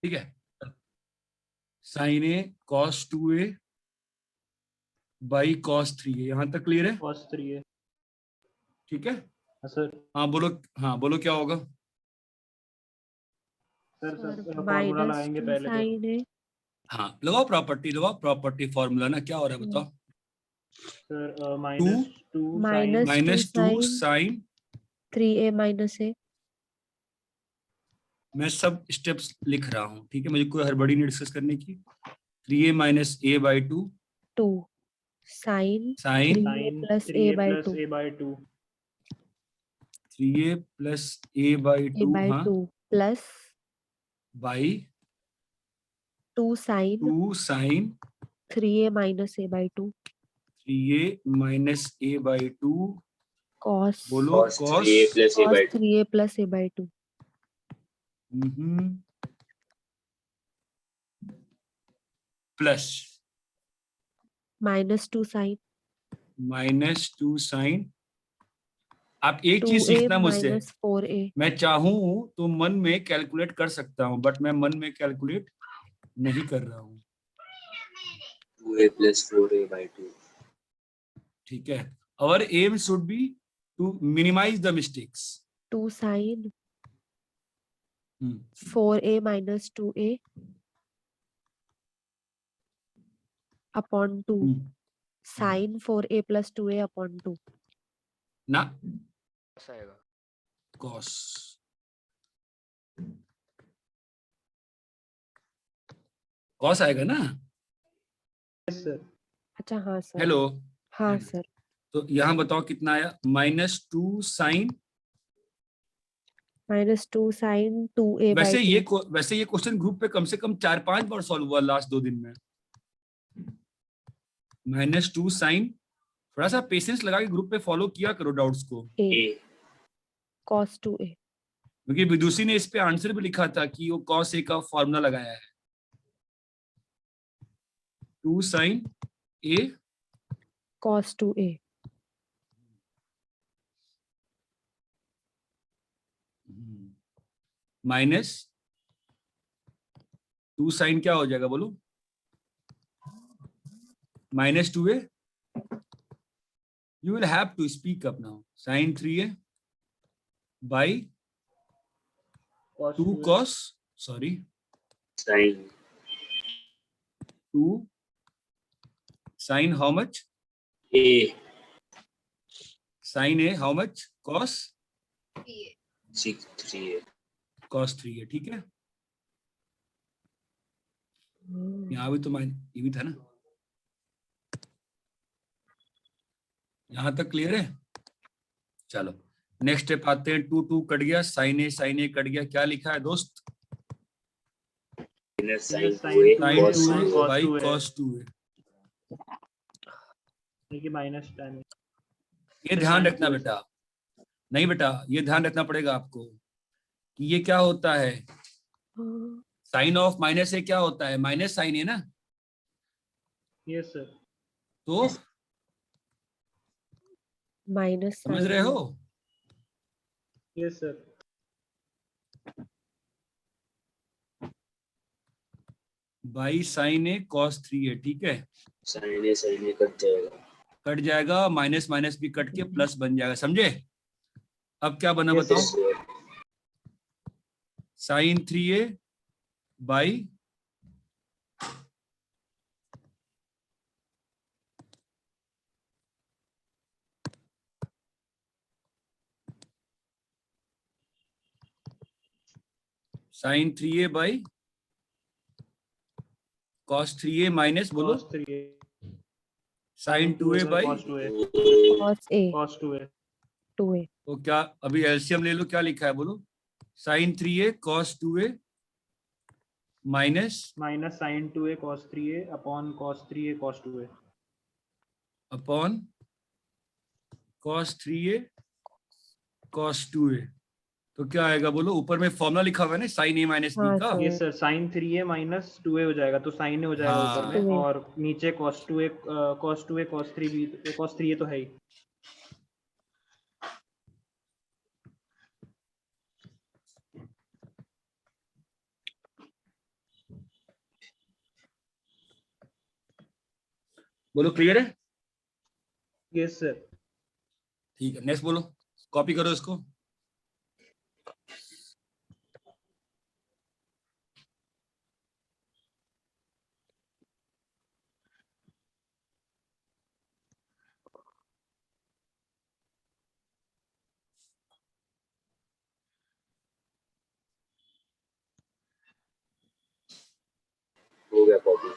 ठीक है, sine A cos 2a by cos 3a, यहां तक क्लियर है? cos 3a। ठीक है, सर हाँ बोलो, हाँ बोलो क्या होगा? सर सर फॉर्मूला लगाएंगे -2 पहले तो। sin A। हाँ लगाओ प्रॉपर्टी, लगाओ प्रॉपर्टी फॉर्मूला ना, क्या हो रहा है बताओ? Sir two -2 minus sin -2 sin sine, 3A minus A। मैं सब स्टेप्स लिख रहा हूँ, ठीक है, मुझे कोई हड़बड़ी नहीं डिस्कस करने की। 3a minus A by 2 2 sin sine 3A sin plus A 3a by plus 2 a by 2 3a plus A by A 2, by हाँ 2 plus by 2 sin 2 sine 3A minus A by 2 3a minus A by 2, cos बोलो cos cos 3a plus a cos by 2 3A plus A by 2 plus -2 sin -2 sine. आप एक चीज 2A सीखना मुझसे, minus 4A। मैं चाहूं तो मन में कैलकुलेट कर सकता हूं, बट मैं मन में कैलकुलेट नहीं कर रहा हूं, 2a plus 4a by 2 ठीक है। और aim should be to minimize the mistakes. 2 sin 4A minus 2A upon 2 sin 4A plus 2A upon 2 ना ऐसा आएगा। कॉस, कॉस आएगा ना? yes sir अच्छा हाँ सर, हेलो, हाँ सर, तो यहाँ बताओ कितना आया? -2 साइन, -2 sin 2A by 2 वैसे ये क्वेश्चन ग्रुप पे कम से कम 4-5 बार सॉल्व हुआ लास्ट 2 दिन में। -2 साइन, थोड़ा सा पेशेंस लगा के ग्रुप पे फॉलो किया करो डाउट्स को, A a cos 2A। क्योंकि विदुषी ने इस पे आंसर भी लिखा था कि वो cos a का फॉर्मूला लगाया है। 2 sine a cos 2A minus 2 sine क्या हो जाएगा बोलो? -2a, you will have to speak up now, sin 3a by cos 2 2a cos, sorry, sin 2 sin how much? a Sin a how much? Cos 3a cos 3a, ठीक है। यहाँ भी तो ये भी था ना, यहां तक क्लियर है? चलो नेक्स्ट स्टेप आते हैं। 2 कट गया, sin a कट गया, क्या लिखा है दोस्त? minus Minus sin sin 2a sin cos 2a 2a by cos 2a cos 2a। देखिए माइनस tan ये ध्यान sin रखना 2a बेटा, नहीं बेटा ये ध्यान रखना पड़ेगा आपको कि ये क्या होता है, साइन ऑफ माइनस ए क्या होता है? माइनस साइन है ना, yes sir तो minus समझ sin रहे A। हो? yes sir by sine A cos 3a, ठीक है, sin a कट जाएगा। कट जाएगा, माइनस माइनस भी कट के प्लस बन जाएगा, समझे? अब क्या बना Yes, बताओ? yes sir sine 3a by sine 3a by cos 3a minus बोलो cos 3a sine 2a by, cos 2a cos A cos 2a 2A तो क्या अभी एलसीएम ले लो, क्या लिखा है बोलो? Sine 3a cos 2a minus minus sin 2a cos 3a upon cos 3a cos 2a upon cos 3a cos 2a, तो क्या आएगा बोलो? ऊपर में फॉर्मूला लिखा हुआ है ना साइन a माइनस बी हाँ का, yes sir sin 3a minus 2a हो जाएगा तो sin a हो जाएगा हाँ। ऊपर में 2A और नीचे cos 2a cos 2a cos 3 भी cos 3a तो है ही बोलो क्लियर है? Yes sir. ठीक है, नेक्स्ट बोलो, कॉपी करो इसको। हो गया कॉपी।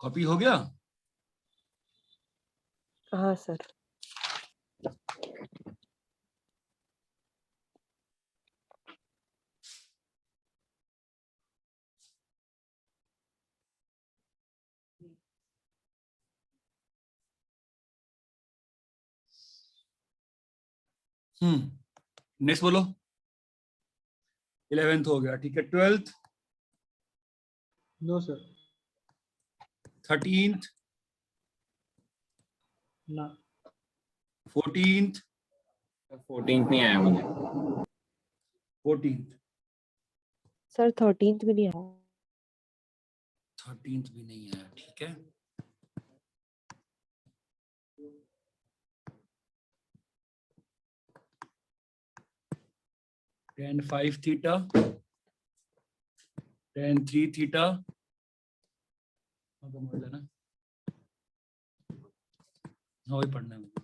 कॉपी हो गया? हाँ सर। नेक्स्ट बोलो। 11th हो गया, ठीक है। 12th, no sir. 13th, ना। 14th, 14th नहीं आया मुझे। 14th, सर 13th भी नहीं आया। 13th भी नहीं आया, ठीक है। tan 5 theta, tan 3 theta, मोड़ लेना, हाँ वही पढ़ना है मुझे।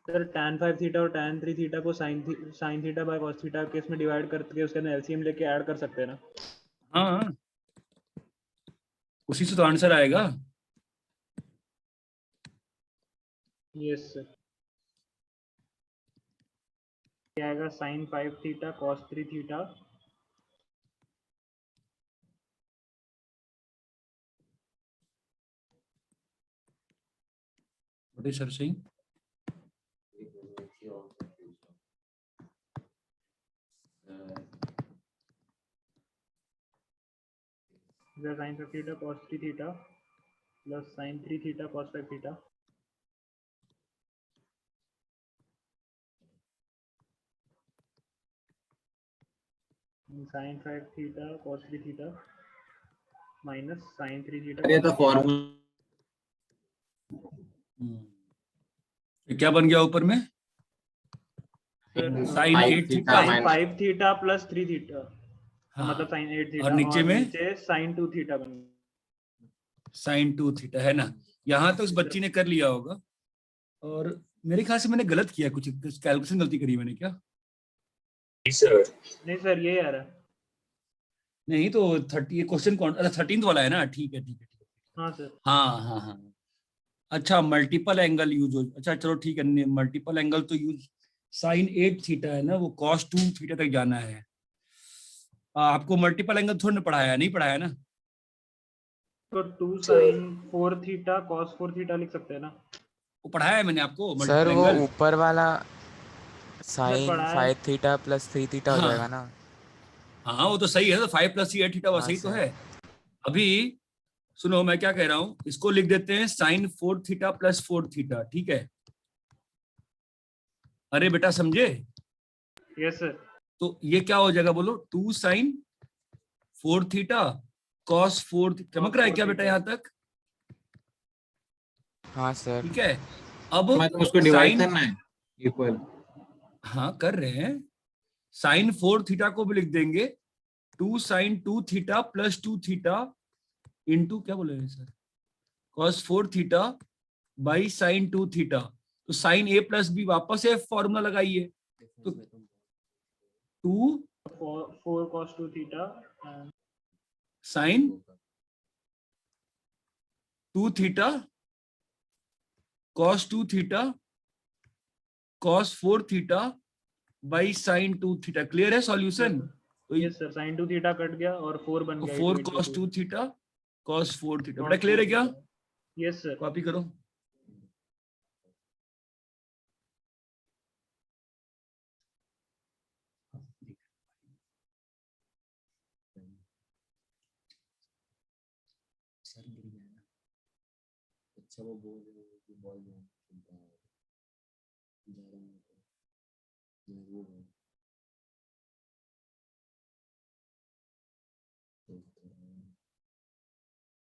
सर tan 5 थीटा और tan 3 थीटा को sin theta by cos theta के इसमें डिवाइड करके उसके अंदर एलसीएम लेके ऐड कर सकते हैं ना? हाँ, उसी से तो आंसर आएगा। Yes sir. क्या आएगा? sin 5 theta cos 3 theta What is sir saying? sin 5 theta cos 3 theta plus sin 3 theta cos 5 theta sin 5 theta cos 3 theta minus sin 3 theta अरे cos तो 5 theta. फॉर्मूला ये क्या बन गया ऊपर में? sin 8 theta, sin 5 theta plus 3 theta हाँ, मतलब sin 8 theta और नीचे में नीचे sin 2 theta बन sin 2 थीटा, है ना? यहाँ तो उस बच्ची ने कर लिया होगा, और मेरे ख्याल से मैंने गलत किया, कुछ कैलकुलेशन गलती करी मैंने क्या? सर नहीं सर ये आ रहा है। नहीं तो 30 क्वेश्चन कौन, अच्छा 13th वाला है ना? ठीक है ठीक है ठीक है। हाँ सर। हाँ हाँ हाँ, अच्छा मल्टीपल एंगल यूज हो, अच्छा चलो ठीक है, मल्टीपल एंगल तो यूज, sin 8 थीटा है ना, वो cos 2 थीटा तक जाना है। आपको मल्टीपल एंगल थोड़ा ना पढ़ाया, नहीं पढ़ाया ना? तो 2 sin 4 theta cos 4 theta लिख सकते हैं ना? वो पढ़ाया है मैंने आपको सर मल्टीपल वो एंगल। ऊपर वाला सर sin पढ़ा है। 5 थीटा प्लस 3 थीटा हो हाँ जाएगा ना? हाँ, वो तो सही है, तो 5 + 8 थीटा वो हाँ सही तो सर। है। अभी सुनो मैं क्या कह रहा हूं, इसको लिख देते हैं sin 4 थीटा प्लस 4 थीटा, ठीक है? अरे बेटा समझे? Yes sir. तो ये क्या हो जाएगा बोलो, 2 sin 4 थीटा cos 4, चमक रहा है क्या बेटा यहाँ तक? हाँ सर। ठीक है, अब मतलब उसको डिवाइड sin, करना है इक्वल। हाँ कर रहे हैं, sin 4 थीटा को भी लिख देंगे 2 sin 2 theta plus 2 theta into क्या बोले sir, cos 4 theta by sin 2 theta. तो sin a प्लस बी वापस से फॉर्मूला लगाइए, तो 2 4 cos 2 theta sin 2 theta cos 2 theta cos 4 theta by sin 2 theta. Clear है सॉल्यूशन? तो yes sir sin 2 theta cut गया और 4 बन गया 4 cos 2 थीटा cos 4 थीटा। बेटा क्लियर है क्या? Yes sir. कॉपी करो। अच्छा वो बोल रहे हैं कि बॉल में खेलता है जा रहा हूँ तो मैं वो हूँ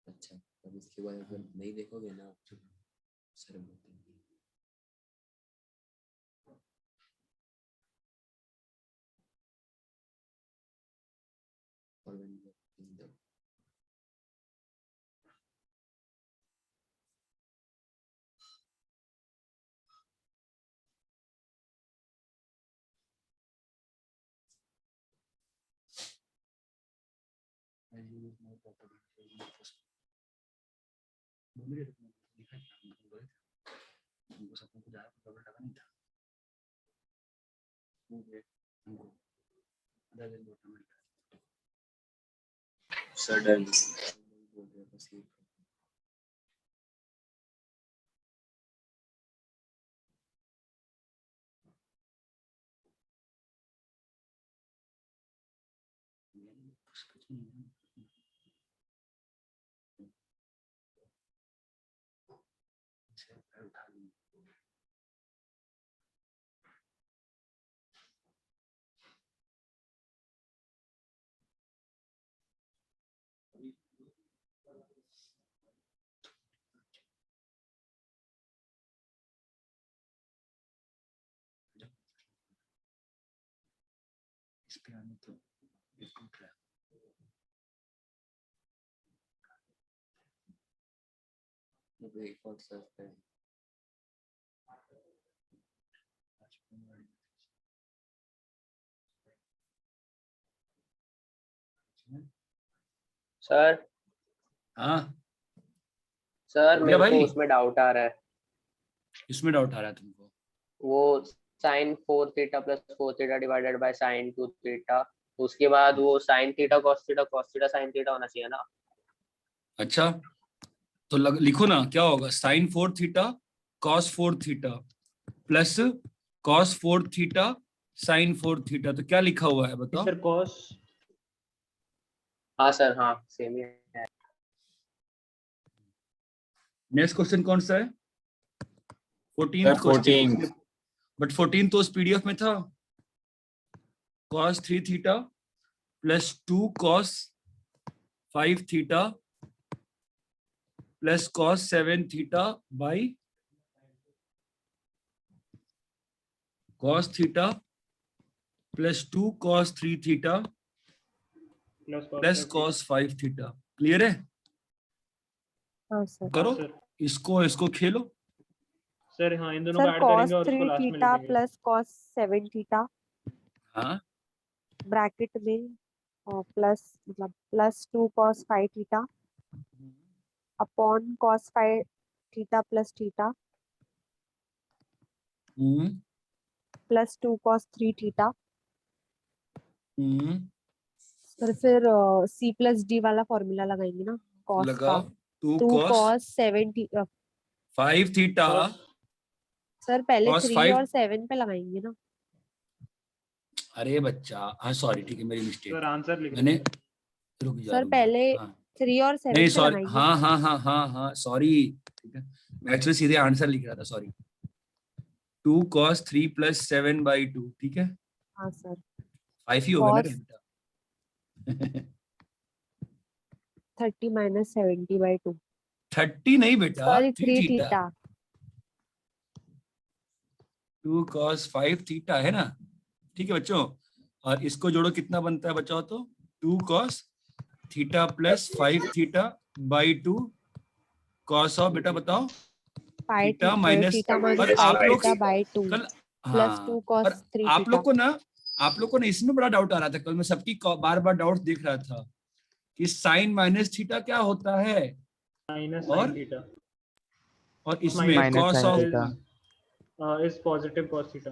अच्छा अब इसके बाद अगर नहीं देखोगे ना सर बोलते हैं और when you are in the I use my property हमको सबको कुछ आया डबल लगा नहीं था हमको आधा दिन दो टमाटर sudden बोल रहे हैं बस ये कुछ नहीं है। अच्छा, पैर उठा लूं। इस पे आने तो बिल्कुल ट्रैप एक और सर्फ है सर हाँ सर क्या मेरे भाई? को उसमें डाउट आ रहा है इसमें डाउट आ रहा है तुमको? वो sine 4 theta plus 4 theta divided by sine 2 theta उसके बाद वो sine theta cos theta sine theta होना चाहिए ना अच्छा तो लिखो ना क्या होगा sine 4 theta cos 4 theta plus cos 4 theta sine 4 theta तो क्या लिखा हुआ है बताओ? सर कॉस हाँ सर हाँ सेम ही है नेक्स्ट क्वेश्चन कौन सा है? 14th सर क्वेश्चन 14 बट 14 तो उस पीडीएफ में था cos 3 theta plus 2 cos 5 theta plus cos 7 theta by cos theta plus 2 cos 3 theta plus cos 5 theta clear है? हाँ सर करो सर इसको खेलो। सर हाँ इन दोनों को सर ऐड cos करेंगे और उसको 3 लास्ट में थीटा लिखेंगे प्लस cos 7 थीटा हाँ ब्रैकेट में प्लस मतलब plus 2 cos 5 theta upon cos 5 theta plus theta hmm plus 2 cos 3 theta hmm sir फिर c प्लस डी वाला फॉर्मूला लगाएंगे ना cos लगाओ का 2 2 cos cos 7 5 थीटा सर पहले cos 3 5 और 7 पे लगाएंगे ना अरे बच्चा हाँ सॉरी ठीक है मेरी मिस्टेक सर आंसर लिख मैंने दीजिए सर पहले हाँ 3 और 7 नहीं पे सॉरी लगाएंगे हाँ हाँ हाँ हाँ हाँ सॉरी ठीक है मैं एक्चुअली सीधे आंसर लिख रहा था सॉरी 2 cos 3 प्लस 7 बाई 2 ठीक है हाँ सर 5 ही होगा ना रे cos बेटा 30 माइनस 70 बाई 2 30 नहीं बेटा sorry 3 3 theta theta 2 cos 5 theta है ना ठीक है बच्चों और इसको जोड़ो कितना बनता है बचाओ तो 2 cos theta plus 5 theta by 2 cos of बेटा बताओ 5 थीटा माइनस थीटा और माइनस 5 आप लोग थीटा बाई 2 कल प्लस 2 हाँ cos और 3 आप थीटा लोग को ना इसमें बड़ा डाउट आ रहा था कल मैं सबकी बार बार डाउट देख रहा था कि साइन माइनस थीटा क्या होता है माइनस और साइन थीटा और इसमें Minus cos sin of theta। Is positive cos theta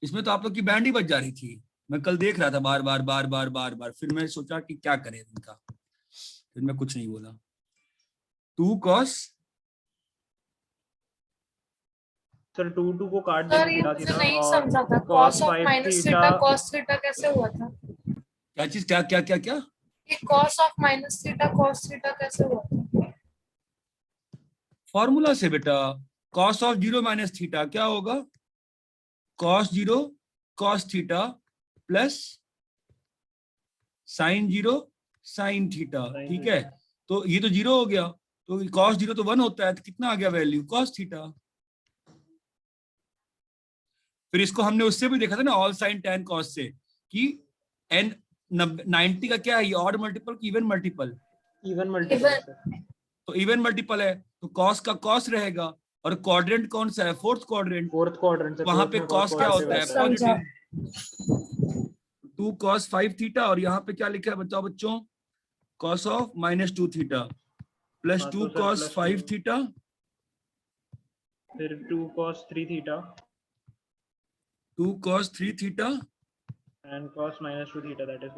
इसमें तो आप लोग की बैंड ही बच जा रही थी मैं कल देख रहा था बार बार बार बार बार बार फिर मैं सोचा कि क्या करें इनका फिर मैं कुछ नहीं बोला 2 cos सर 2 को काट सर देंगे ये थीटा मुझे थीटा नहीं और समझा था cos cos of 5 minus theta theta cos theta कैसे हुआ था क्या चीज क्या क्या क्या क्या ये cos of minus theta cos theta कैसे हुआ था फॉर्मूला से बेटा, कॉस ऑफ 0 माइनस थीटा क्या होगा, cos 0 cos theta plus sign 0 sine theta, Sin ठीक theta। है। तो ये तो 0 हो गया, तो कॉस 0 तो 1 होता है, तो कितना आ गया वैल्यू, कॉस थीटा। फिर इसको हमने उससे भी देखा था ना, ऑल साइन टैन कॉस से, कि एन 90 का क्या है, ये ऑड मल्टीपल की इवन मल्टीपल, इवन मल्टीपल। तो इवन मल्टीपल है तो कॉस का कॉस रहेगा, और क्वाड्रेंट कौन सा है, फोर्थ क्वाड्रेंट, फोर्थ क्वाड्रेंट से वहां पे कॉस क्या होता है, समझा। पॉजिटिव। 2 cos 5 थीटा, और यहाँ पे क्या लिखा है बताओ बच्चों, cos ऑफ -2 थीटा प्लस हाँ, 2 तो सर cos plus 5 2। थीटा, फिर 2 cos 3 theta 2 cos 3 theta, and cos -2 theta, that is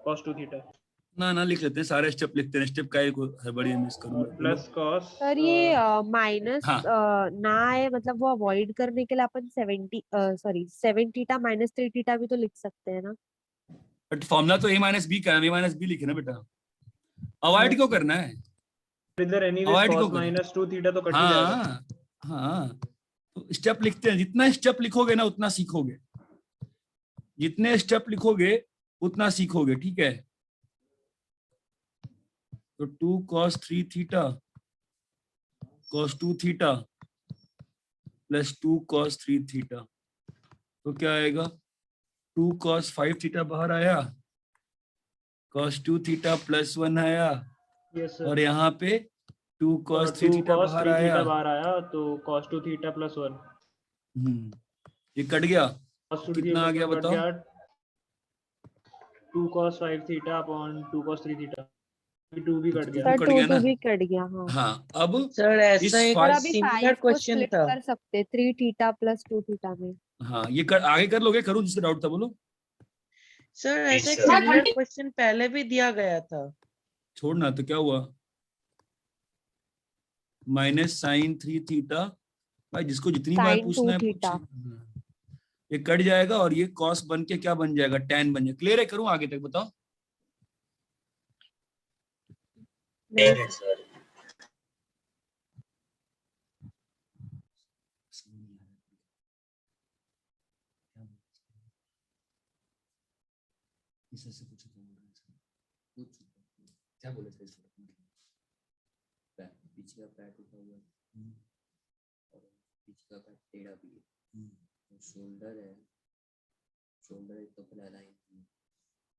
cos 2 theta ना लिख लेते हैं, सारे स्टेप लिखते हैं, स्टेप का एक हड़बड़ी मिस और करूंगा। प्लस cos सर ये माइनस हाँ। ना आए, मतलब वो अवॉइड करने के लिए अपन 7 थीटा माइनस 3 थीटा भी तो लिख सकते हैं ना। बट फॉर्मूला तो a माइनस बी का है, a माइनस बी लिखे ना बेटा, अवॉइड क्यों करना है, इधर एनीवेज Avoid cos क्यों करें? -2 थीटा तो कट ही जाएगा। हाँ हाँ, तो स्टेप लिखते हैं, जितना स्टेप लिखोगे ना उतना सीखोगे, जितने स्टेप लिखोगे उतना सीखोगे, ठीक है। तो 2 cos 3 theta cos 2 theta plus 2 cos 3 theta, तो क्या आएगा, 2 cos 5 थीटा बाहर आया, cos 2 थीटा प्लस 1 आया, यस और सर। यहाँ पे 2 cos 3 2 थीटा cos बाहर 3 आया। थीटा बाहर आया तो cos 2 थीटा प्लस 1, ये कट गया, cos 2 कितना आ थीटा गया कट बताओ, गया 2 cos 5 theta upon 2 cos 3 theta, 2 भी कट गया। सर कट 2 गया ना। भी कट गया, हाँ। हाँ, अब सर इस ऐसा एक और फाइव, अभी सिमिलर 5 को क्वेश्चन स्प्लिट था। कर सकते 3 थीटा प्लस 2 थीटा में। हाँ ये आगे कर लोगे, करूँ जिसका डाउट था बोलो। सर ऐसा एक सर। सिमिलर क्वेश्चन पहले भी दिया गया था। छोड़ना, तो क्या हुआ, माइनस साइन 3 थीटा, भाई जिसको जितनी बार Sin पूछना 2 है थीटा। पूछे। ये कट जाएगा और ये कॉस बन के क्या बन जाएगा, टैन बन जाएगा। क्लियर है, करूँ आगे तक बताओ। सर। क्या बोले थे इसको, पीछे का पैर टूटा हुआ है और पीछे का पैर टेढ़ा भी है, शोल्डर है, शोल्डर एक तो फैला है।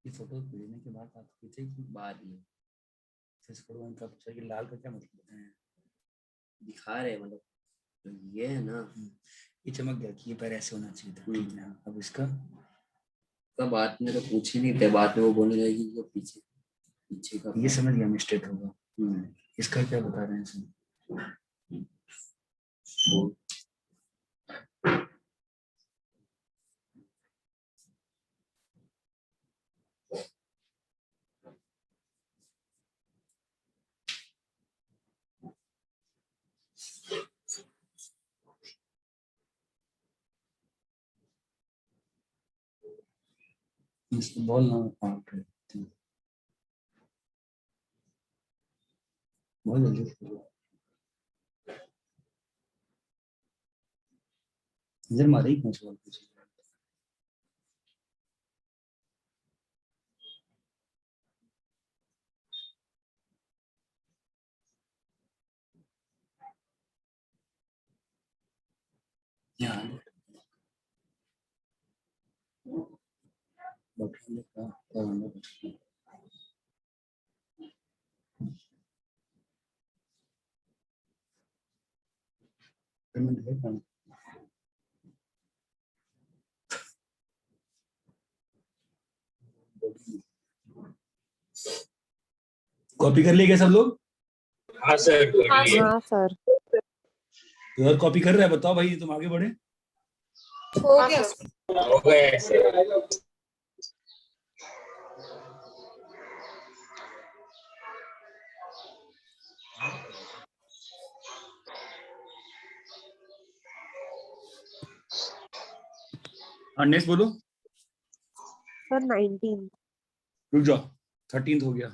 ये फोटो भेजने के बाद आप पीछे की बात ही है, इस फोटो में कब सर लाल का क्या मतलब है, दिखा रहे हैं मतलब, तो ये है ना, ये चमक गया कि ये पैर ऐसे होना चाहिए था, ठीक है। अब इसका तब बात में तो पूछ ही नहीं थे, बाद में वो बोलने लगेगी कि पीछे पीछे का ये समझ गया मैं, स्ट्रेट होगा। इसका क्या बता रहे हैं सर, बॉल ना आउट है, बहुत जल्दी इधर मारे ही पहुंच बॉल पीछे। यहाँ बैठने का पेमेंट है कौन, कॉपी कर लिए क्या सब लोग, हाँ सर, हाँ सर। हाँ सर। तो कॉपी कर रहा है, बताओ भाई तुम आगे बढ़े। हो गया। हो गया सर। हाँ नेक्स्ट बोलो। सर 19। रुक जाओ, 13th हो गया,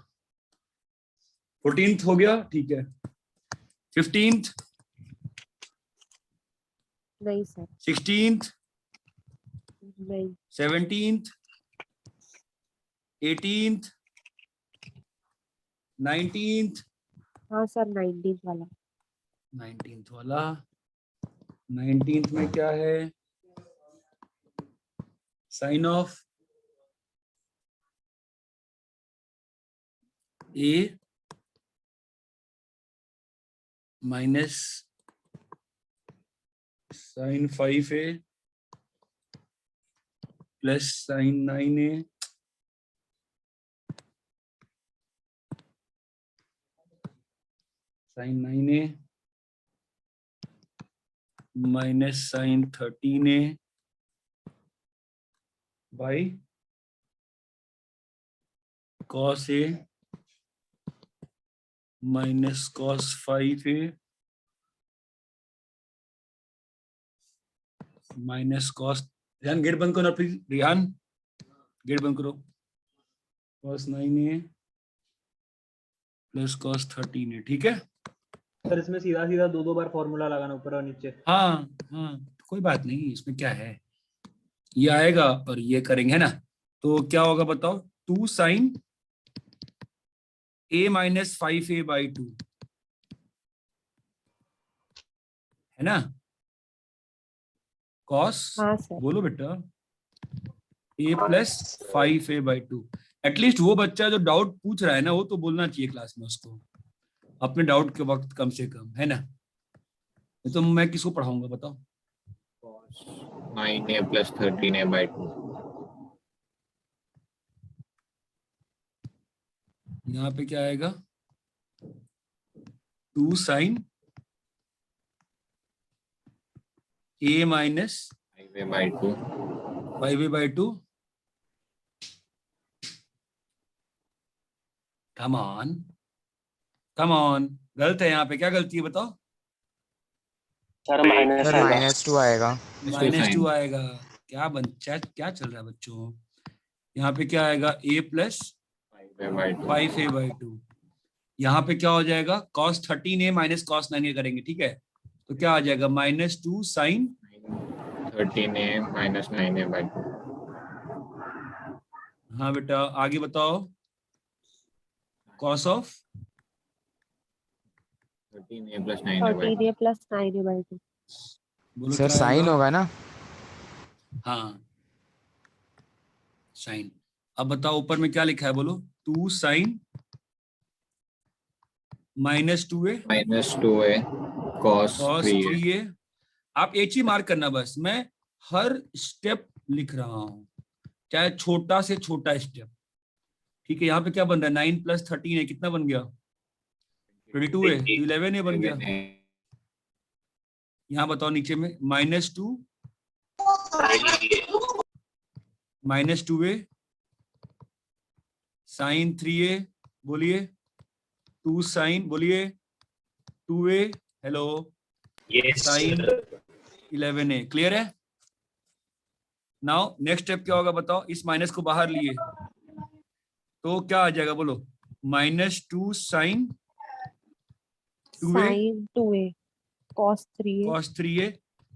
14th हो गया, ठीक है। 15th, नहीं सर, 16th, नहीं। 17th, 18th, 19th, हाँ सर, 19 वाला। 19th वाला। 19th में क्या है? Sine of A minus sine 5a plus sine 9a sine 9a minus sine 13a by cos A minus cos 5a minus cos, Rihan gate बंद करो ना प्लीज, रिहान गेट बंद करो, cos 9a plus cos 13a, ठीक है। सर इसमें सीधा सीधा दो बार फॉर्मूला लगाना ऊपर और नीचे। हाँ हाँ कोई बात नहीं, इसमें क्या है, ये आएगा और ये करेंगे, है ना। तो क्या होगा बताओ, 2 sine a minus 5a by 2, है ना, कॉस, हाँ सर। बोलो बेटा, a plus 5a by 2। At least वो बच्चा जो डाउट पूछ रहा है ना, वो तो बोलना चाहिए क्लास में उसको, अपने डाउट के वक्त कम से कम, है ना। तो मैं किसको पढ़ाऊंगा बताओ? 9a plus 13a by 2. यहाँ पे क्या आएगा, 2 sine a minus 5a by 2. 5a by 2। Come on come on, गलत है यहाँ पे, क्या गलती है बताओ? सर माइनस सर -2 आएगा। -2 आएगा। क्या चल रहा है बच्चों? यहाँ पे क्या आएगा, a plus 5a by 2. 5a by 2। यहाँ पे क्या हो जाएगा, cos 13a minus cos 9a करेंगे, ठीक है। तो क्या आ जाएगा, -2 sign 13a minus 9a by 2. हाँ बेटा आगे बताओ, cos of 13a plus 9a by 2. 13a plus 9a by 2। बोलो सर क्या साइन आएगा? होगा ना? हाँ साइन। अब बताओ ऊपर में क्या लिखा है, बोलो, 2 sign -2a Minus 2a cos cos 3a. 3a। आप एक ही मार्क करना बस, मैं हर स्टेप लिख रहा हूं, चाहे छोटा से छोटा स्टेप, ठीक है। यहाँ पे क्या बन रहा है, 9 प्लस 13 है, कितना बन गया, 22 है, 11 बन गया। 11a. यहाँ बताओ नीचे में -2 -2a साइन 3a, बोलिए 2 साइन, बोलिए 2a, hello, sine 11a। Clear है? नाउ नेक्स्ट स्टेप क्या होगा बताओ, इस माइनस को बाहर लिए तो क्या आ जाएगा, बोलो, -2 sign 2a sign 2a cos 3a। cos 3a।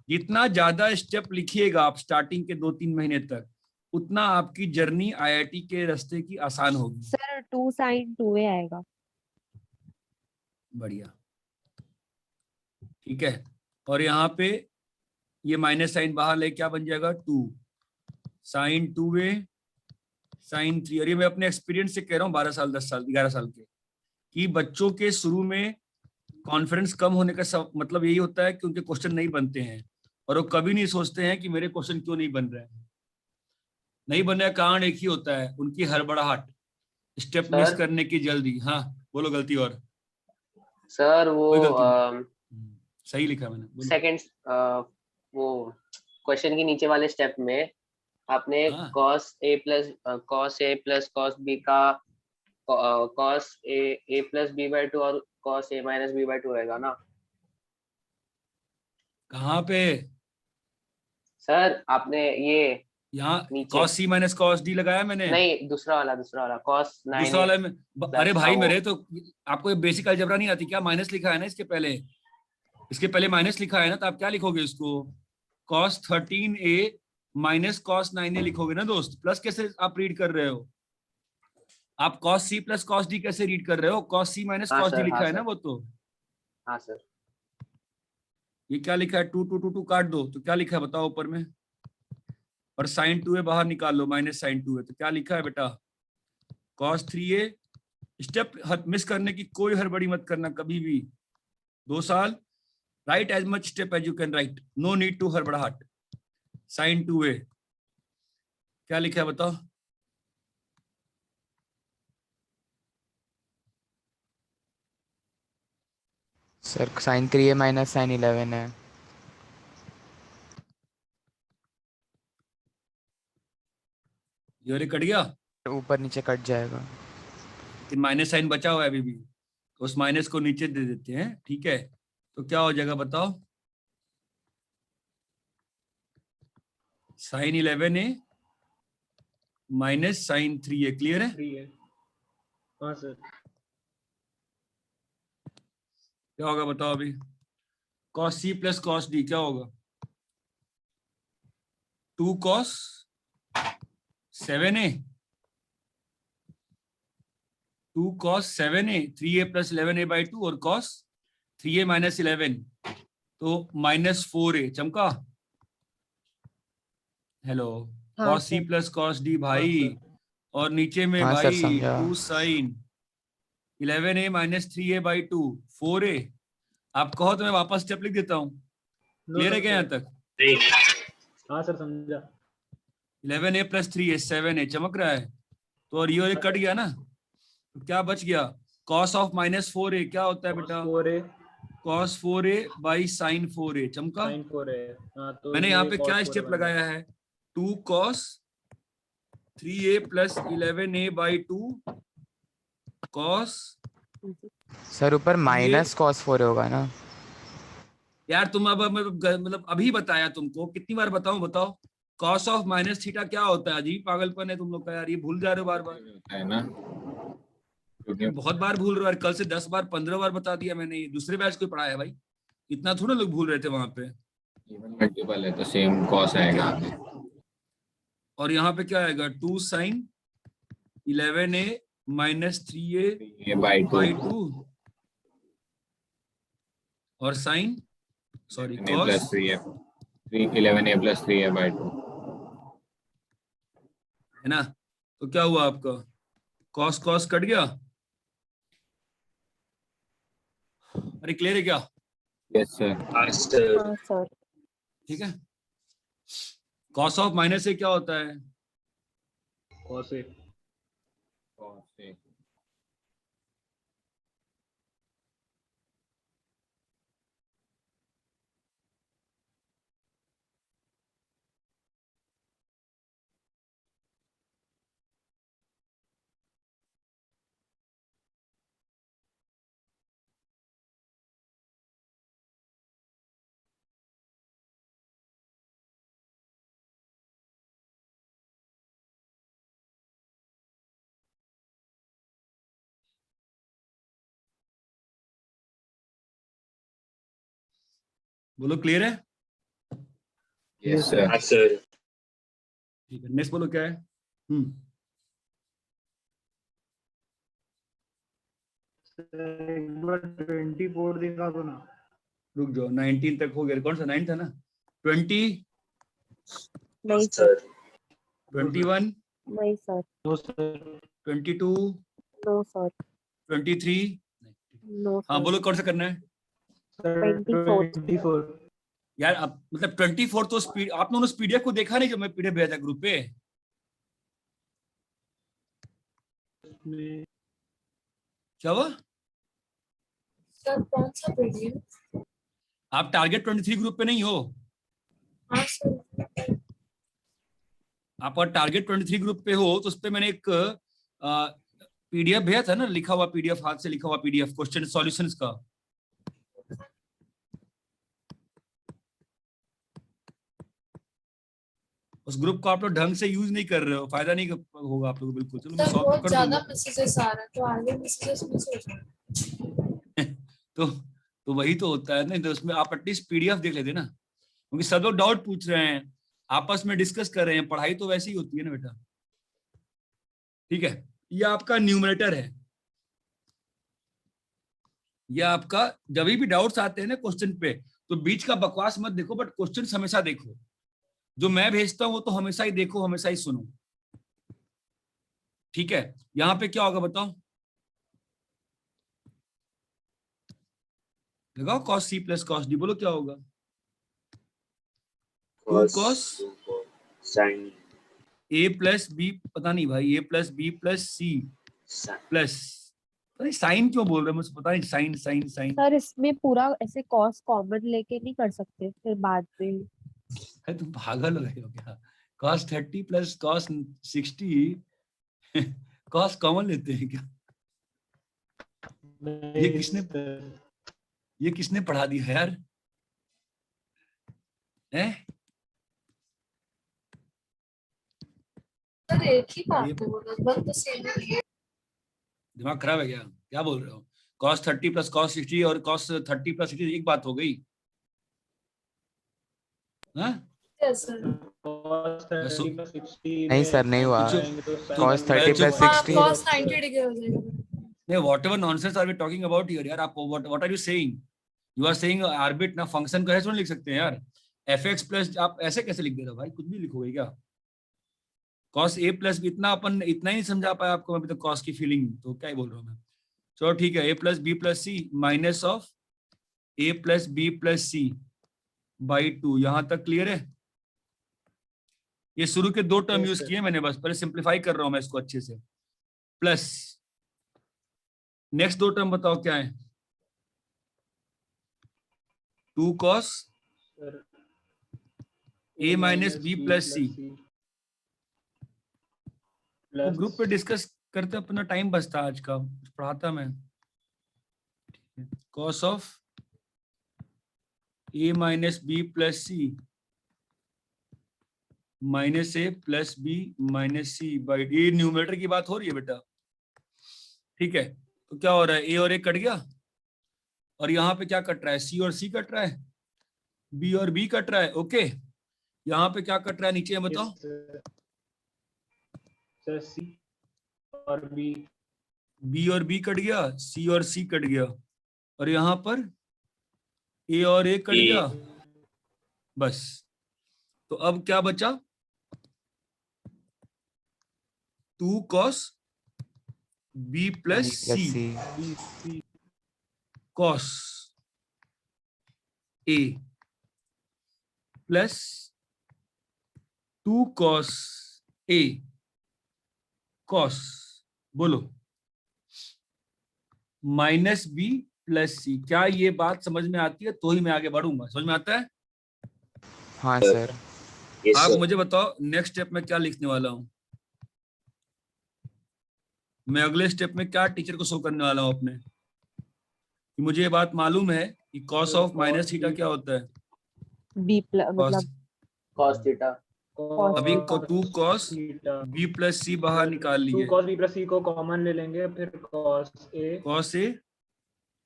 जितना ज्यादा स्टेप लिखिएगा आप स्टार्टिंग के 2-3 महीने तक, उतना आपकी जर्नी आईआईटी के रास्ते की आसान होगी। सर 2 साइन 2a आएगा। बढ़िया, ठीक है। और यहाँ पे ये माइनस साइन बाहर ले, क्या बन जाएगा, 2 साइन 2a साइन 3। और ये मैं अपने एक्सपीरियंस से कह रहा हूँ, 12 साल 10 साल 11 साल के, कि बच्चों के शुरू में कॉन्फिडेंस कम होने का मतलब यही होता है कि उनके क्वेश्चन नहीं बनते हैं, और वो कभी नहीं सोचते हैं कि मेरे क्वेश्चन क्यों नहीं बन रहे हैं। नहीं बनने का कारण एक ही होता है, उनकी हड़बड़ाहट, स्टेप मिस करने की जल्दी। हाँ बोलो, गलती और सर वो कोई गलती सही लिखा मैंने, बोलो। सेकंड वो क्वेश्चन के नीचे वाले स्टेप में आपने हाँ। cos a plus cos b का cos a plus b by 2 और cos a minus b by 2 रहेगा ना? कहाँ पे? सर आपने ये यहाँ नीचे। cos c minus cos d लगाया मैंने। नहीं, दूसरा वाला cos 9 दूसरा वाला में अरे भाई हाँ, मेरे तो आपको ये बेसिक अलजेब्रा नहीं आती क्या? माइनस लिखा है ना इसके पहले माइनस लिखा है ना, तो आप क्या लिखोगे इसको? cos 13a minus cos 9a लिखोगे ना दोस्त। प्लस कैसे आप रीड कर रहे हो? आप cos c plus cos d कैसे रीड कर रहे हो? cos c माइनस हाँ cos d सर, लिखा हाँ है ना सर। वो तो। हाँ सर। ये क्या लिखा है? 2 2 2 2 काट दो तो क्या लिखा है बताओ ऊपर में। और sin 2a बाहर निकाल लो, माइनस sin 2a, तो क्या लिखा है बेटा? cos 3a। स्टेप मिस करने की कोई हड़बड़ी मत करना कभी भी। 2 साल write as much step as you can write, no need to हड़बड़ाहट। sin 2a क्या लिखा है बताओ? Sir sin 3a minus sin 11 है। ये कट गया, ऊपर नीचे कट जाएगा। लेकिन माइनस साइन बचा हुआ है अभी भी, तो उस माइनस को नीचे दे देते हैं, ठीक है? तो क्या हो जाएगा बताओ? sin 11a minus sin 3a, clear है? 3 है। हाँ सर। क्या होगा बताओ अभी? cos c plus cos d क्या होगा? 2 cos 7a 2 cos 7a 3a plus 11a by 2 और cos 3a माइनस 11 तो माइनस 4a। चमका? हेलो, हाँ cos c sir. Plus cos d भाई, और नीचे में हाँ सर, भाई समझा। 2 sin 11a minus 3a by 2 4a। आप कहो तो मैं वापस स्टेप लिख देता हूँ। क्लियर है क्या यहाँ तक? हाँ सर, समझा। 11a प्लस 3a 7a चमक रहा है तो, और ये कट गया ना, तो क्या बच गया? cos ऑफ माइनस 4a क्या होता है बेटा? 4a cos 4a by sin 4a। चमका? sin 4 है। हाँ, तो मैंने यहाँ ये पे cos क्या 4a स्टेप बन गया। लगाया है? 2 cos 3a plus 11a by 2 cos। Sir ऊपर माइनस cos 4 होगा ना? यार तुम अब मतलब अभी बताया तुमको, कितनी बार बताऊं बताओ? cos ऑफ माइनस थीटा क्या होता है? अजीब पागलपन है तुम लोग का यार, ये भूल जा रहे हो बार बार। होता है ना, क्योंकि बहुत बार भूल रहे हो यार, कल से 10 बार 15 बार बता दिया मैंने। ये दूसरे बैच को पढ़ाया है भाई, इतना थोड़ा लोग भूल रहे थे वहां पे। इवन मल्टीपल है तो सेम कॉस आएगा। और यहाँ पे क्या आएगा? 2 sin 11a माइनस 3a ये बाई बाई 2 2 और sin sorry plus cos 3a 11a plus 3a by 2। है ना? तो क्या हुआ आपका? cos cos कट गया। अरे क्लियर है क्या? Yes sir. हाँ सर। ठीक है। cos ऑफ माइनस से क्या होता है? cos a। बोलो क्लियर है? Yes sir. ठीक है, नेक्स्ट बोलो क्या है? 24 दिखा दो ना। रुक जाओ, 19 तक हो गया। कौन सा 9 था ना? 20 नहीं सर। 21 नहीं sir. No sir. 22 no sir. 23। No हाँ सर। बोलो कौन सा करना है? 24 यार अब मतलब 24 तो स्पीड, आप लोगों ने पीडीएफ को देखा नहीं जब मैं पीडीएफ भेजा था ग्रुप पे? में। क्या हुआ? सर कौन सा पीडीएफ? आप टारगेट 23 ग्रुप पे नहीं हो? हाँ सर। आप और टारगेट 23 ग्रुप पे हो तो उस पे मैंने एक पीडीएफ भेजा था ना, लिखा हुआ पीडीएफ, हाथ से लिखा हुआ पीडीएफ क्वेश्चन सॉल्यूशंस का। उस ग्रुप को आप लोग ढंग से यूज नहीं कर रहे हो, फायदा नहीं होगा आप लोगों को बिल्कुल। चलो मैं सर सॉल्व बहुत कर ज्यादा दूंगा। मैसेजेस आ रहे हैं, तो आगे मैसेजेस में से हो जाए। तो वही तो होता है ना, तो उसमें आप एटलीस्ट पीडीएफ देख लेते ना, क्योंकि सब लोग डाउट पूछ रहे हैं, आपस में डिस्कस कर रहे हैं, पढ़ाई तो वैसी ही होती है ना बेटा। ठीक है, ये आपका न्यूमरेटर है। ये आपका जब भी डाउट्स आते हैं ना क्वेश्चन पे, तो बीच का बकवास मत देखो, बट क्वेश्चन हमेशा देखो। जो मैं भेजता हूं वो तो हमेशा ही देखो, हमेशा ही सुनो। ठीक है, यहां पे क्या होगा बताओ, लगाओ cos c plus cos d, बोलो क्या होगा। 2 cos sine a plus b, पता नहीं भाई, a plus b plus c plus, sine क्यों बोल रहे हैं मुझे पता नहीं, साइन साइन साइन। सर इसमें पूरा ऐसे कॉस कॉमन लेके नहीं कर सकते फिर बाद में। है तुम पागल हो गए हो क्या? cos 30 plus cos 60 cos common लेते हैं क्या? ये किसने पढ़ा दिया यार? हैं? सर एक ही बात है, वो लगभग तो सेम है। दिमाग खराब है क्या? क्या बोल रहे हो? cos 30 प्लस cos 60 और cos 30 प्लस 60 एक बात हो गई? हाँ? Yes, sir. नहीं सर, नहीं हुआ। cos 30 plus हाँ, 60 cos 90 डिग्री हो जाएगा। नहीं, whatever nonsense are we talking about here यार? आप what are you saying? You are saying orbit ना, फंक्शन को ऐसे नहीं लिख सकते हैं यार। fx प्लस आप ऐसे कैसे लिख दे रहे हो भाई? कुछ भी लिखोगे क्या? cos a प्लस, इतना अपन इतना ही नहीं समझा पाया आपको अभी तक cos की फीलिंग, तो क्या ही बोल रहा हूँ मैं। चलो ठीक है, a plus B plus C minus of a plus B plus C by 2, यहां तक क्लियर है? ये शुरू के 2 टर्म यूज किए मैंने, बस पहले सिंप्लीफाई कर रहा हूं मैं इसको अच्छे से। प्लस नेक्स्ट 2 टर्म बताओ क्या है? 2 cos a minus B plus C. तो ग्रुप पे डिस्कस करते, अपना टाइम बचता आज का, पढ़ाता मैं। cos of a minus B plus C minus A plus B minus C by D. Numerator की बात हो रही है बेटा। ठीक है, तो क्या हो रहा है, ए और ए कट गया, और यहाँ पे क्या कट रहा है, सी और सी कट रहा है, बी और बी कट रहा है। ओके, यहाँ पे क्या कट रहा है नीचे बताओ? सी और बी, बी और बी कट गया, सी और सी कट गया, और यहाँ पर ए और ए कट गया। बस, तो अब क्या बचा? 2 cos b plus C cos a प्लस 2 cos a cos, बोलो, माइनस बी प्लस सी। क्या ये बात समझ में आती है? तो ही मैं आगे बढ़ूंगा। समझ में आता है? हाँ सर। आप मुझे बताओ नेक्स्ट स्टेप में क्या लिखने वाला हूं मैं? अगले स्टेप में क्या टीचर को शो करने वाला हूं अपने, कि मुझे ये बात मालूम है कि cos ऑफ माइनस थीटा क्या होता है? बी मतलब cos थीटा। अभी 2 cos b प्लस सी बाहर निकाल लिए। 2 cos b प्लस c को कॉमन ले लेंगे, फिर cos a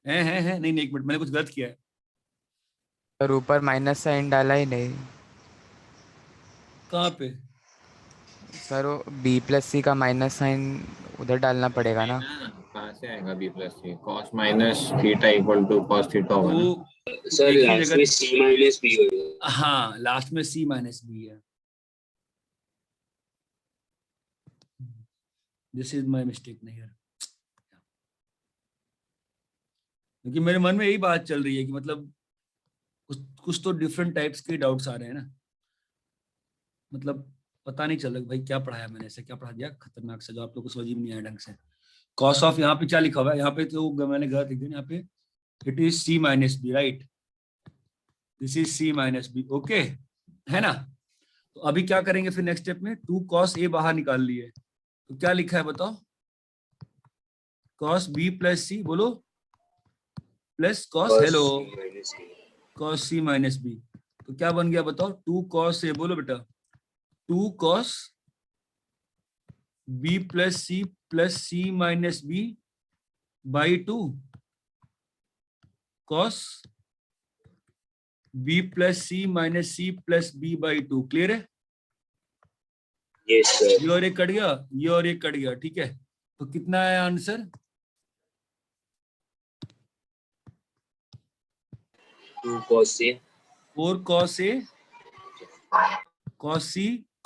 है नहीं, एक मिनट, मैंने कुछ गलत किया है। सर ऊपर माइनस साइन डाला ही नहीं कहाँ पे? सर, वो b प्लस सी का माइनस साइन उधर डालना पड़ेगा ना। कहाँ से आएगा b plus C? cos minus theta equal to cos theta होगा ना। तो सर एक ही लास्ट जगह- में c माइनस b होगा। हाँ, लास्ट में c माइनस बी है। दिस इज माई मिस्टेक नहीं है, क्योंकि मेरे मन में यही बात चल रही है कि मतलब कुछ तो डिफरेंट टाइप्स के डाउट्स आ रहे हैं ना, मतलब पता नहीं चल रहा भाई क्या पढ़ाया मैंने, ऐसे क्या पढ़ा दिया खतरनाक से जो आप लोग को समझ में नहीं आया ढंग से। कॉस ऑफ यहाँ पे क्या लिखा हुआ है? यहाँ पे तो मैंने गलत लिख दिया, यहाँ पे it is C minus B, right? This is C minus B, okay है ना? तो अभी क्या करेंगे फिर नेक्स्ट स्टेप में? 2 cos a बाहर निकाल लिए, तो क्या लिखा है बताओ? cos b प्लस सी, बोलो, plus cos, hello, cos c minus B. तो क्या बन गया बताओ? 2 cos a, बोलो बेटा, 2 cos b plus c minus b by 2 cos b plus c minus c plus b by 2। Clear है? Yes sir. ये और एक कट गया, ये और एक कट गया, ठीक है। तो कितना है answer? 2 cos A 4 cos A cos C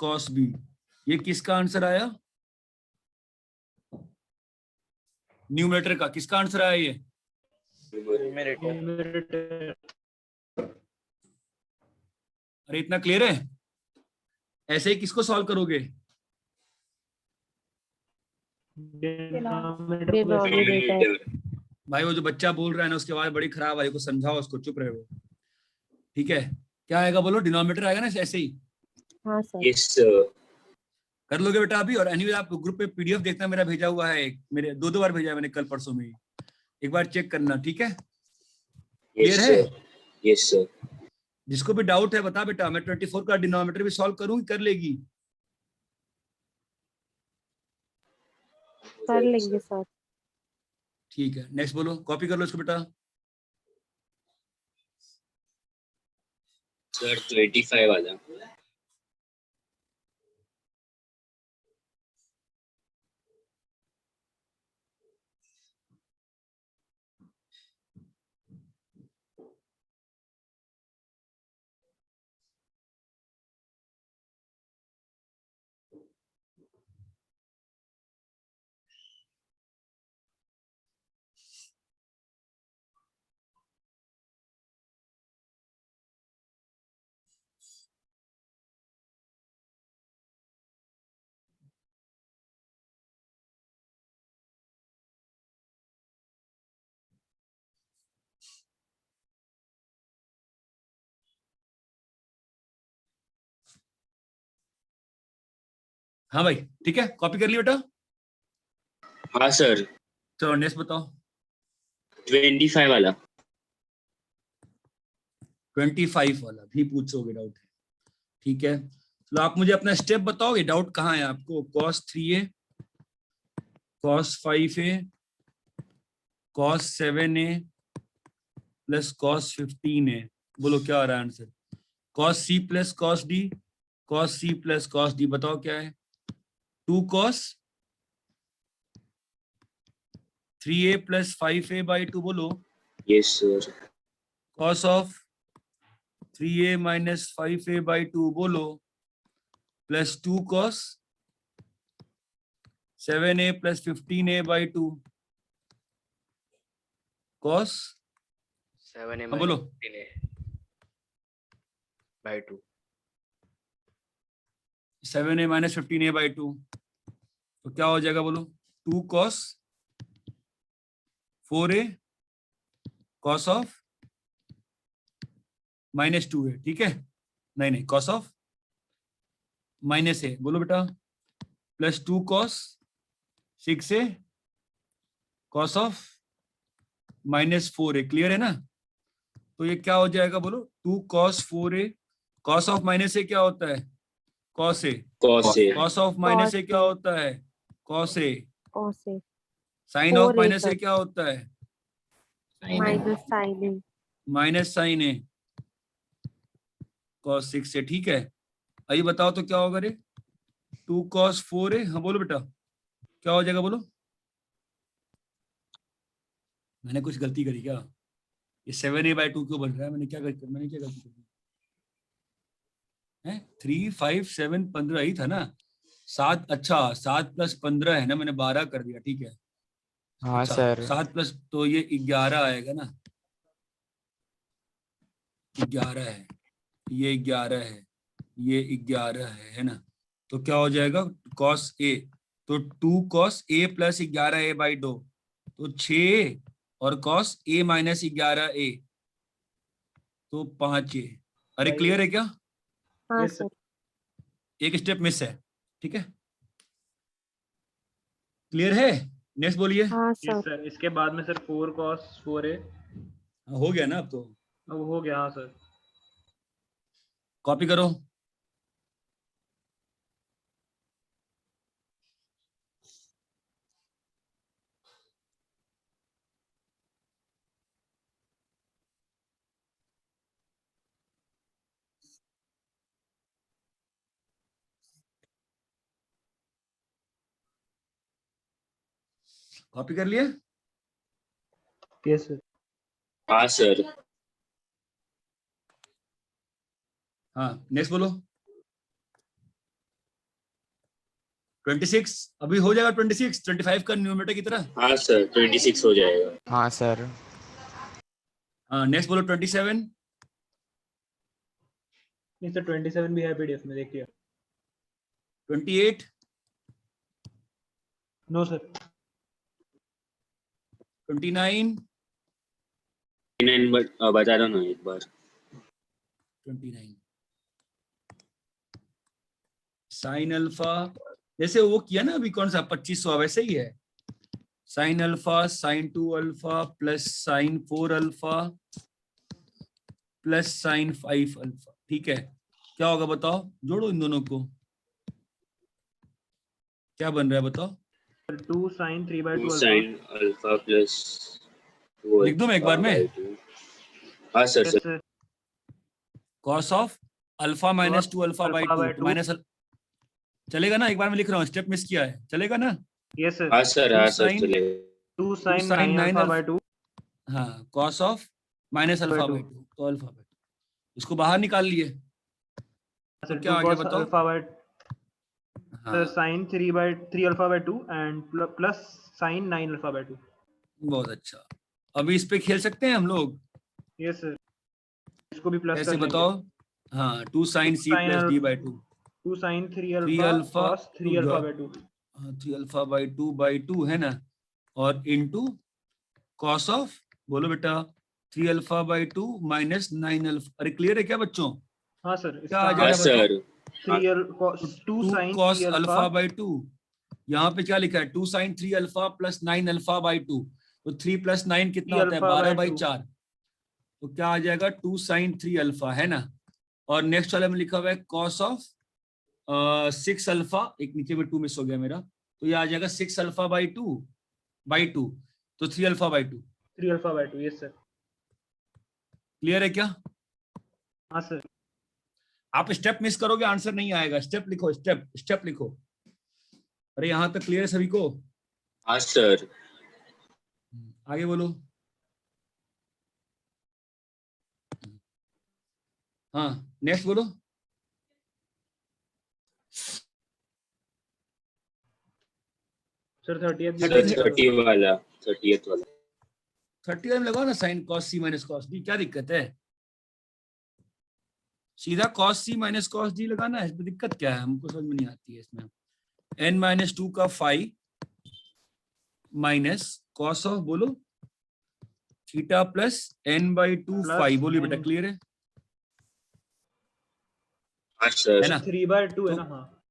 cos B। ये किसका आंसर आया? न्यूमरेटर का किसका आंसर आया ये? न्यूमरेटर। अरे इतना क्लियर है? ऐसे ही किसको सॉल्व करोगे? डिनोमिनेटर। भाई वो जो बच्चा बोल रहा है ना उसके बाद बड़ी खराब है, को समझाओ उसको, चुप रहे वो। ठीक है, क्या आएगा बोलो? डिनोमिनेटर आएगा ना ऐसे ही? हाँ सर। Yes sir. कर लोगे बेटा अभी? और एनीवे आप ग्रुप पे पीडीएफ देखना, मेरा भेजा हुआ है, मेरे 2 बार भेजा है मैंने, कल परसों में ही। एक बार चेक करना, ठीक है? क्लियर है? Yes sir. जिसको भी डाउट है बता बेटा, मैं 24 का डिनोमिनेटर भी सॉल्व करूंगी, कर लेगी? कर लेंगे सर। ठीक है, नेक्स्ट बोलो, कॉपी कर लो इसको बेटा। सर 25 वाला। हाँ भाई ठीक है, कॉपी कर लिया बेटा? हाँ सर। चलो नेक्स्ट बताओ। 25 वाला। 25 वाला भी पूछोगे, डाउट है? ठीक है, तो आप मुझे अपना स्टेप बताओगे, डाउट कहाँ है आपको? cos 3a cos 5a cos 7a plus cos 15a। बोलो क्या आ रहा है answer? cos c plus cos d cos c plus cos d, बताओ क्या है? 2 cos 3a plus 5a by 2, बोलो। Yes sir. cos of 3a minus 5a by 2, बोलो। Plus 2 cos 7a plus 15a by 2 cos 7a हाँ बोलो। 15a by 2। 7a minus 15a by 2, तो क्या हो जाएगा बोलो? 2 cos 4a cos of minus 2a, ठीक है? नहीं cos of minus a, बोलो बेटा। Plus 2 cos 6a cos of minus 4a। Clear है ना? तो ये क्या हो जाएगा बोलो? 2 cos 4a cos of minus a क्या होता है? cos a। cos A। cos of minus a क्या होता है? cos a। cos A। sin of 4A minus a sir. क्या होता है? Minus sin A। Minus sin a cos 6 a, ठीक है? आइए बताओ तो क्या होगा रे? 2 cos 4a, हाँ बोलो बेटा क्या हो जाएगा बोलो? मैंने कुछ गलती करी क्या? ये 7a by 2 क्यों बन रहा है? मैंने क्या गलती कर दी है? 3 5 7 15 ही था ना? 7, अच्छा 7 प्लस 15 है ना, मैंने 12 कर दिया, ठीक है? हाँ अच्छा, सर। 7 प्लस तो ये 11 आएगा ना? 11 है, ये 11 है, ये 11 है ना? तो क्या हो जाएगा? cos a, तो 2 cos a plus 11a by 2, तो 6 और cos a माइनस 11a, तो 5a। अरे क्लियर है क्या? हाँ Yes, सर। एक स्टेप मिस है, ठीक है? क्लियर है? नेक्स्ट बोलिए। हाँ yes सर। सर। इसके बाद में सर 4 cos 4a। हो गया ना अब तो? अब हो गया। हाँ सर। कॉपी करो। कॉपी कर लिए? Yes sir. हाँ सर। हाँ नेक्स्ट बोलो। 26 अभी हो जाएगा 26, 25 का न्यूमरेटर की तरह। हाँ सर 26 हो जाएगा। हाँ सर। हाँ नेक्स्ट बोलो 27। नहीं सर 27 भी है पीडीएफ में, देखिए। 28। No sir. 29। 29 बता दो ना एक बार। 29 साइन अल्फा, जैसे वो किया ना अभी कौन सा 2500 वैसे ही है। Sine alpha sign 2 alpha plus sign 4 alpha plus sign 5 alpha. ठीक है, क्या होगा बताओ, जोड़ो इन दोनों को, क्या बन रहा है बताओ। 2 sin 3/2 alpha. Sine alpha plus लिख दूं मैं एक बार में? हाँ sir. Yes sir. Cos of alpha minus 2 alpha by 2 minus चलेगा ना? एक बार मैं लिख रहा हूँ, स्टेप मिस किया है, चलेगा ना? Yes sir. हाँ सर। हाँ सर sin- चलेगा। 2 sin sin 9 9 अल्फा बाय 2। हाँ cos of minus alpha by 2, तो अल्फा बाई 2 इसको बाहर निकाल लिए, तो सर क्या 2 आ गया cos बताओ? अल्फा बाय हाँ sir sin 3 alpha by 2 and plus sin 9 alpha by 2। बहुत अच्छा, अभी इस पे खेल सकते हैं हम लोग। Yes sir. इसको भी प्लस कैसे कर लेंगे। बताओ? हाँ 2 sin c plus d by 2, 2 sin 3 3 alpha alpha cos 3 alpha by 2। 3 alpha by 2 है ना, और इनटू कॉस ऑफ, बोलो बेटा, 3 अल्फा बाई 2 माइनस 9 अल्फा। अरे क्लियर है क्या बच्चों? हाँ सर। क्या आ इसका हाँ जाएगा बताओ? Sir. 2 2 sin cos 3 alpha. Alpha by 2, यहाँ पे क्या लिखा है? 2 sin 3 alpha plus 9 alpha by 2, तो 3 प्लस 9 कितना 3 होता है? Alpha 12 bye by 2। 4, तो क्या आ जाएगा? 2 sin 3 अल्फा, है ना। और नेक्स्ट वाले में लिखा हुआ है कॉस ऑफ 6 अल्फा, एक नीचे में 2 मिस हो गया मेरा, तो ये आ जाएगा 6 अल्फा बाई 2 तो 3 alpha by 2। 3 alpha by 2। Yes sir. Clear है क्या? हाँ सर। आप स्टेप मिस करोगे आंसर नहीं आएगा, स्टेप लिखो, स्टेप लिखो। अरे यहां तक क्लियर है सभी को? हाँ सर। आगे बोलो। हाँ नेक्स्ट बोलो। सर 30th भी सर देंगे। 30 वाला 30th वाला 30 में लगाओ ना, साइन कॉस सी माइनस कॉस डी, क्या दिक्कत है? सीधा कॉस सी माइनस कॉस डी लगाना है, इसमें दिक्कत क्या है? हमको समझ में नहीं आती है इसमें। n-2 का 5 माइनस कॉस ऑफ, बोलो, थीटा प्लस n/2 5, बोलिए बेटा, क्लियर है? हाँ सर। है ना? 3/2 है तो- ना। हाँ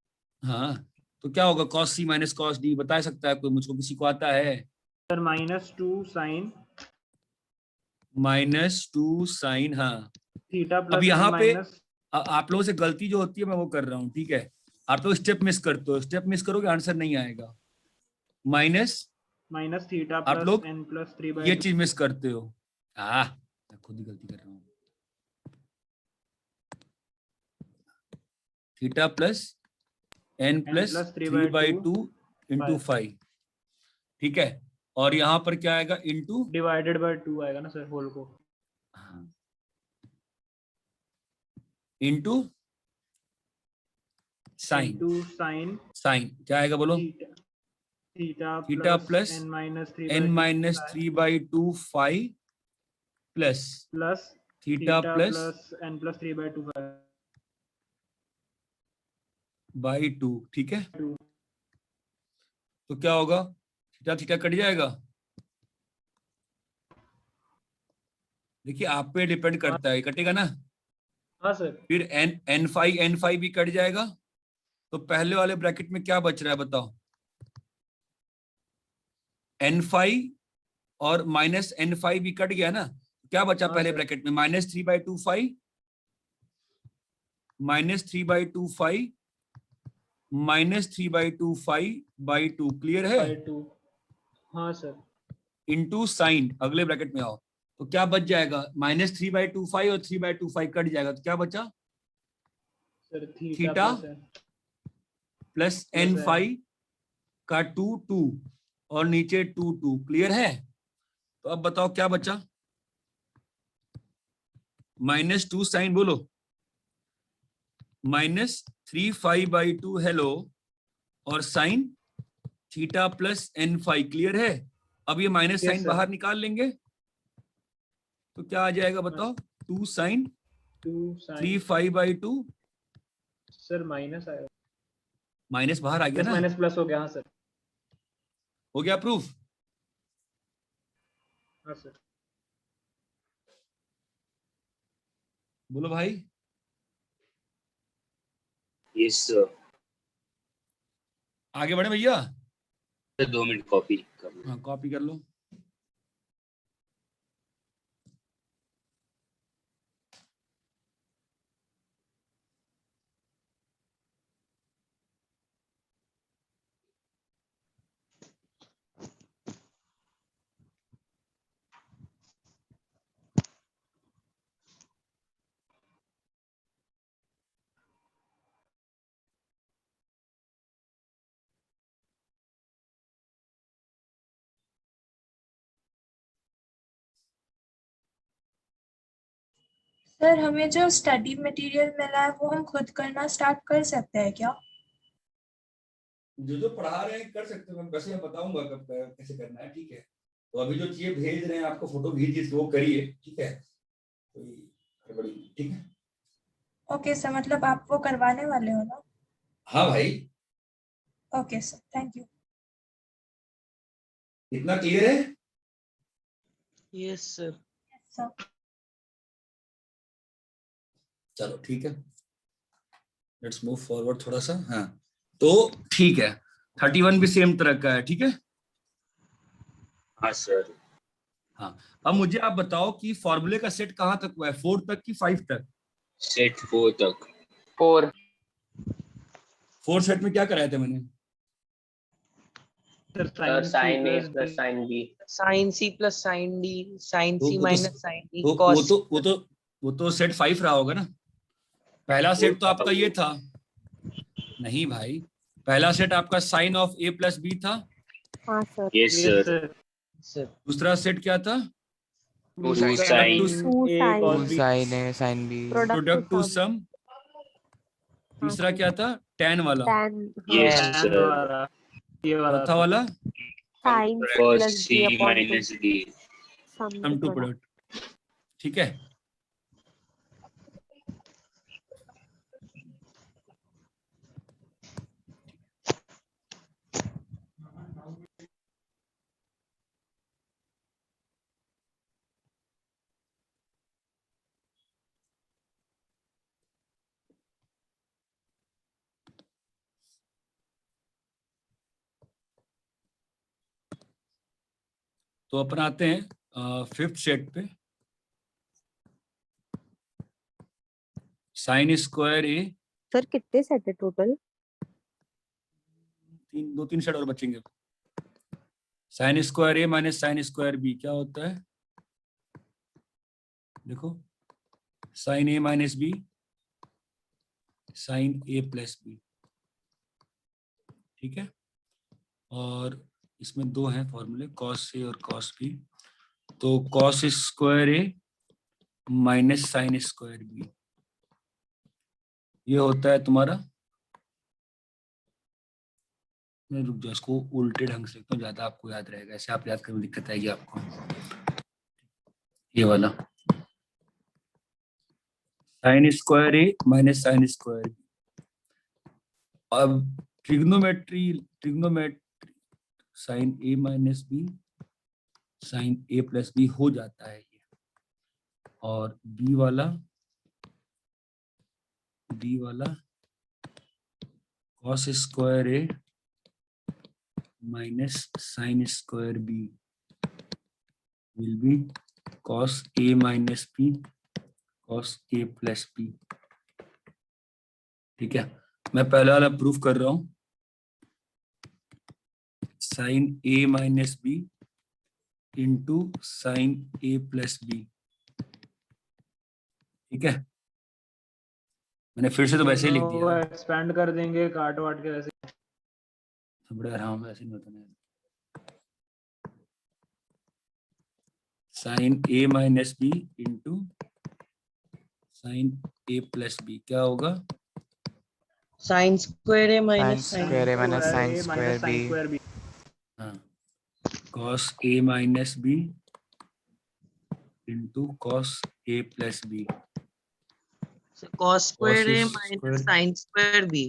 हाँ, तो क्या होगा? कॉस सी माइनस कॉस डी बता सकता है कोई मुझको? किसी को आता है? सर -2 sin -2 साइन, हाँ। थीटा अब प्लस यहाँ पे माइनस। आप लोगों से गलती जो होती है मैं वो कर रहा हूँ, ठीक है? आप लोग स्टेप मिस करते हो, स्टेप मिस करोगे आंसर नहीं आएगा। माइनस थीटा आप प्लस लोग n प्लस ये 3/2। चीज मिस करते हो। मैं खुद ही गलती कर रहा हूँ। Theta plus n plus 3/2 into 5, ठीक है? और यहाँ पर क्या आएगा? इंटू डिवाइडेड बाय 2 आएगा ना सर, होल को। Into sine, into sin sine क्या आएगा बोलो? Theta plus n-3/2 5 plus plus theta plus n plus 3/2 by 2, ठीक है? तो क्या होगा? थीटा थीटा कट जाएगा। देखिए आप पे डिपेंड करता है, कटेगा ना। हाँ सर। फिर n5 भी कट जाएगा, तो पहले वाले ब्रैकेट में क्या बच रहा है बताओ? n5 और माइनस n5 भी कट गया ना, क्या बचा हाँ पहले सर। ब्रैकेट में? -3/2 5 -3/2 5 -3/2 5 बाई 2, क्लियर है? बाय 2। हाँ सर। इंटू साइन, अगले ब्रैकेट में आओ, तो क्या बच जाएगा? -3/2 5 और 3/2 5 कट जाएगा, तो क्या बचा? सर थीटा प्लस n5 का 2 2 और नीचे 2 2। क्लियर है? तो अब बताओ क्या बचा? -2 साइन बोलो, -3 π/2 हेलो, और sine theta plus n5। Clear है? अब ये माइनस Yes, साइन sir. बाहर निकाल लेंगे तो क्या आ जाएगा बताओ? 2 साइन 2 sin 3 π/2, सर माइनस आएगा, माइनस बाहर आ गया प्लस ना, माइनस प्लस हो गया। हाँ सर, हो गया प्रूफ? हाँ सर। बोलो भाई। Yes sir. आगे बढ़े भैया? 2 मिनट कॉपी कर लो। हाँ कॉपी कर लो। सर हमें जो स्टडी मटेरियल मिला है वो हम खुद करना स्टार्ट कर सकते हैं क्या? जो पढ़ा रहे हैं कर सकते हो, मैं वैसे बताऊंगा कब कैसे करना है। ठीक है, तो अभी जो चीजें भेज रहे हैं आपको, फोटो भेजिए वो करिए। ठीक है, कोई गड़बड़ी नहीं, ठीक है? ओके सर, मतलब आप वो करवाने वाले हो ना? हाँ भाई, ओके सर, थैंक यू। इतना क्लियर है? Yes sir. सर चलो ठीक है, लेट्स मूव फॉरवर्ड थोड़ा सा। हाँ तो ठीक है, 31 भी सेम तरह का है। ठीक है, हाँ सर। हाँ। अब मुझे आप बताओ कि फॉर्मूले का सेट कहाँ तक हुआ है, 4 तक कि 5 तक? सेट 4 तक। 4 4 सेट में क्या कराए थे मैंने? Sir sine A plus sine B, sine C plus sine D, sine C minus sine D, वो कॉस। तो सेट 5 रहा होगा ना। पहला सेट तो आपका ये था, नहीं भाई, पहला सेट आपका sine of A plus B था। हाँ सर। Yes sir. सर दूसरा सेट क्या था? 2 sin sine. 2 A sin cos 2 B। Sine है sine B. Product to sum। Sum. तीसरा हाँ, क्या था? tan वाला। tan yes tan sir. वाला, ये वाला चौथा वाला sin cos plus C d upon 2 minus D। sum sum to product। Product. ठीक है, तो अपन आते हैं 5th सेट पे। साइन स्क्वायर ए, सर कितने सेट है टोटल? 2-3 सेट और बचेंगे। Sine square A minus sine square B क्या होता है? देखो, sine A minus B, sine A plus B. ठीक है, और इसमें 2 हैं फॉर्मूले, कॉस ए और कॉस बी। तो cos square A minus sine square B, ये होता है तुम्हारा, मैं रुक जाओ, इसको उल्टे ढंग से लिखता हूँ, ज्यादा आपको याद रहेगा। ऐसे आप याद करने में दिक्कत आएगी आपको। ये वाला sine square A minus sine square B. अब trigonometry sine A minus B sine A plus B हो जाता है ये। और डी वाला cos square A minus sine square B will be cos A minus B cos A plus B. ठीक है, मैं पहला वाला प्रूफ कर रहा हूं, sine A minus B into sine A plus B. ठीक है, मैंने फिर से तो वैसे ही लिख दिया, एक्सपेंड कर देंगे काट वाट के वैसे। बड़े आराम, वैसे नहीं होता ना। Sine A minus B into sine A plus B क्या होगा? Sine square A sine minus square A minus sine A square minus sin B square B. हाँ, cos a minus B into cos a plus B cos square A cos minus square- sine square B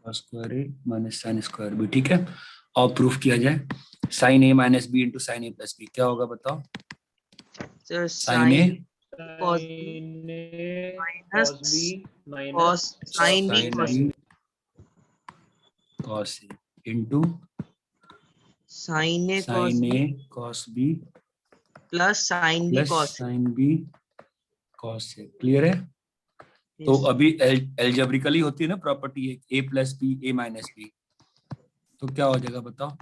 cos square A minus sine square B. ठीक है, और proof किया जाए sine A minus B into sine A plus B क्या होगा बताओ? Sir sine A cos Sin A minus cos B minus cos sin b sine cos B cos A into sin a cos sine b A cos B plus sin b plus cos a. Sine B cos A. Clear है? तो Yes. अभी algebraically होती है ना property है A plus B A minus B, तो क्या हो जाएगा बताओ?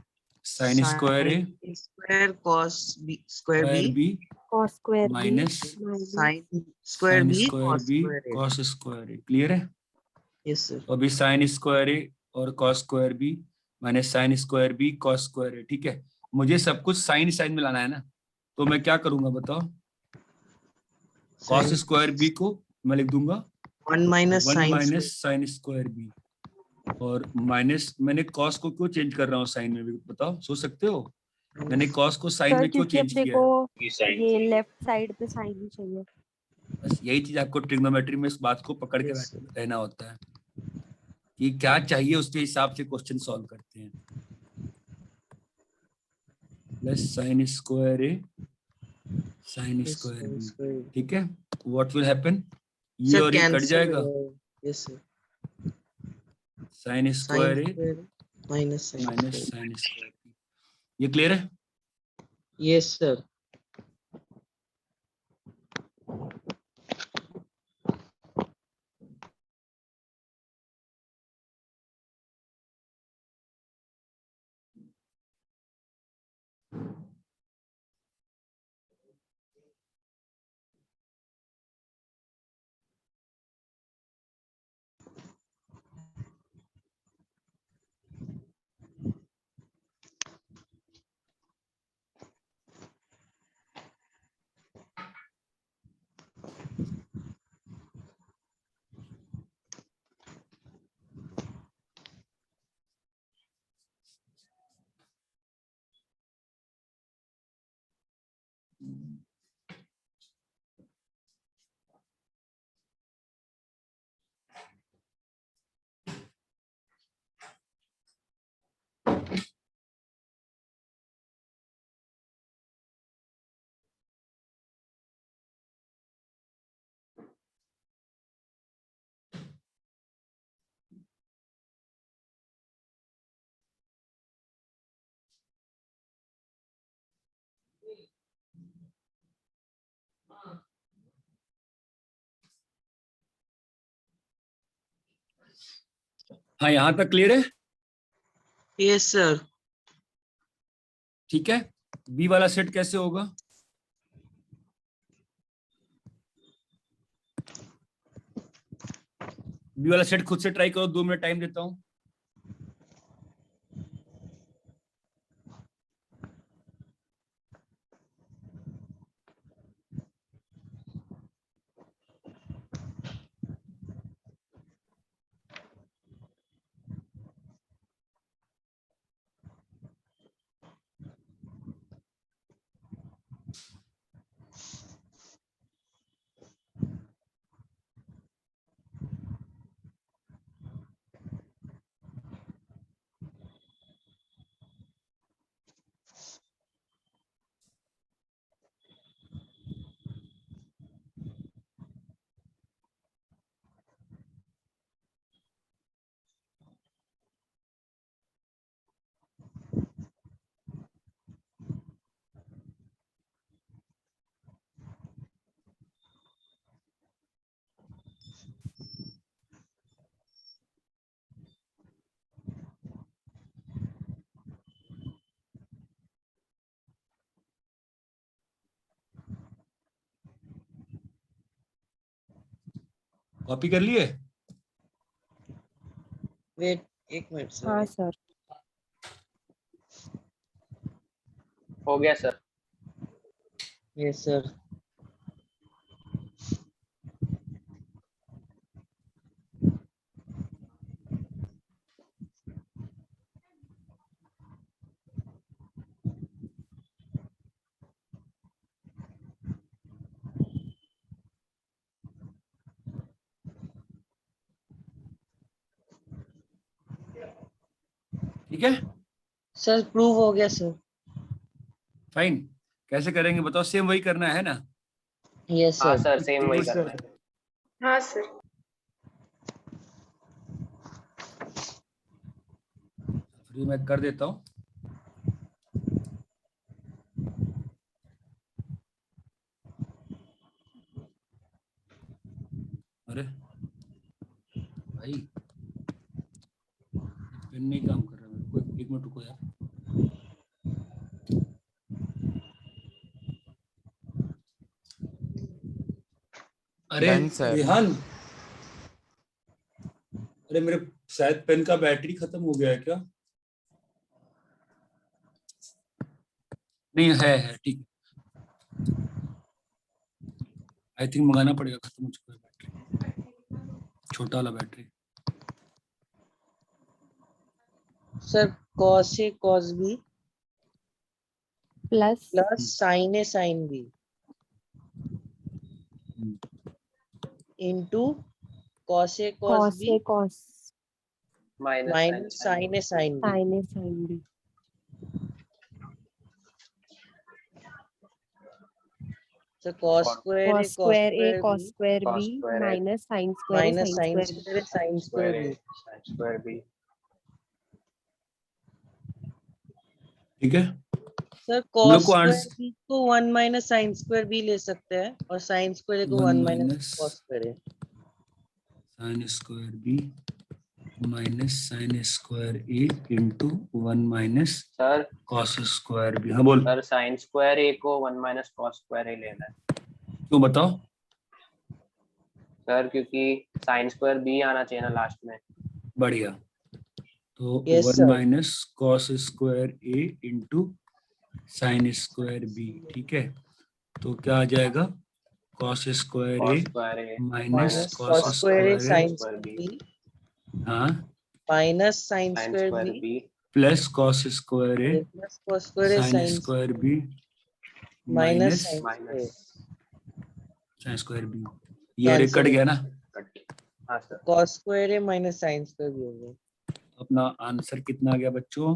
Sine square A sin square cos b square square b B cos square b minus minus sin square sine b square cos B square a. Cos square A. Clear है? Yes sir. तो अभी sine square A और cos square B minus sine square B cos square A. ठीक है, मुझे सब कुछ sign sign में लाना है ना, तो मैं क्या करूंगा बताओ? कॉस Sin स्क्वायर बी को मैं लिख दूंगा 1 minus 1 sin minus sine square B, और माइनस मैंने कॉस को क्यों चेंज कर रहा हूँ साइन में भी बताओ? सोच सकते हो मैंने कॉस को साइन सर में क्यों क्योंकि चेंज अपने किया को है? ये लेफ्ट साइड पे साइन ही चाहिए। बस यही चीज आपको ट्रिग्नोमेट्री में इस बात को पकड़ के Yes, sir. रहना होता है कि क्या चाहिए, उसके हिसाब से क्वेश्चन सॉल्व करते हैं। Plus sine square A sine Yes, square sin B. square A. ठीक है, व्हाट विल हैपन? ये Sir और ये कट cancel. जाएगा, Yes sir. Sine Sin square A square minus sin minus square. Sine square B. ये clear है? Yes sir. हाँ, यहाँ तक क्लियर है? Yes sir. ठीक है, बी वाला सेट कैसे होगा? बी वाला सेट खुद से ट्राई करो, 2 मिनट टाइम देता हूँ। कॉपी कर लिए? Wait, एक मिनट sir. हाँ सर। हो गया सर। Yes sir. ठीक है, सर प्रूव हो गया सर। फाइन। कैसे करेंगे बताओ, सेम वही करना है ना? यस हाँ सर। सर, सेम वही Yes, करना sir. है। हाँ सर। फिर मैं कर देता हूँ। अरे भाई पेन नहीं काम कर रहा मेरे को, एक मिनट रुको यार। अरे Done, sir. रेहान, अरे मेरे शायद पेन का बैटरी खत्म हो गया है क्या? नहीं है ठीक है। आई थिंक मंगाना पड़ेगा, खत्म हो चुका है बैटरी, छोटा वाला battery. Sir cos A cos B plus plus sine A sine B into cos A cos cos B A cos minus sine A sine B. Sine A sine B. Sir cos square cos square A cos square cos B square A minus sine square A minus sine sine square B. Square A sine square B. sin square b। ठीक है, sir हम cos लोग को square answer B को 1 minus sine square B ले सकते हैं और साइन स्क्वायर को 1 minus cos square A. Sine square B minus sine square A into 1 minus sir cos square B. हाँ बोल, सर sin square a को 1 माइनस cos square a लेना है क्यों बताओ? सर, क्योंकि sin square b आना चाहिए ना लास्ट में। बढ़िया, तो Yes, 1 sir. Minus cos square A into sine square B. ठीक है, तो क्या आ जाएगा? Cos square cos A square a minus minus cos cos square A square sine square square b B हाँ minus sine sin square square B b plus cos square A plus cos square A sine sine square B minus minus sine minus sine square B. ये रे cut गया ना, हाँ sir. Cos square A minus sine square B हो गया अपना answer कितना आ गया बच्चों?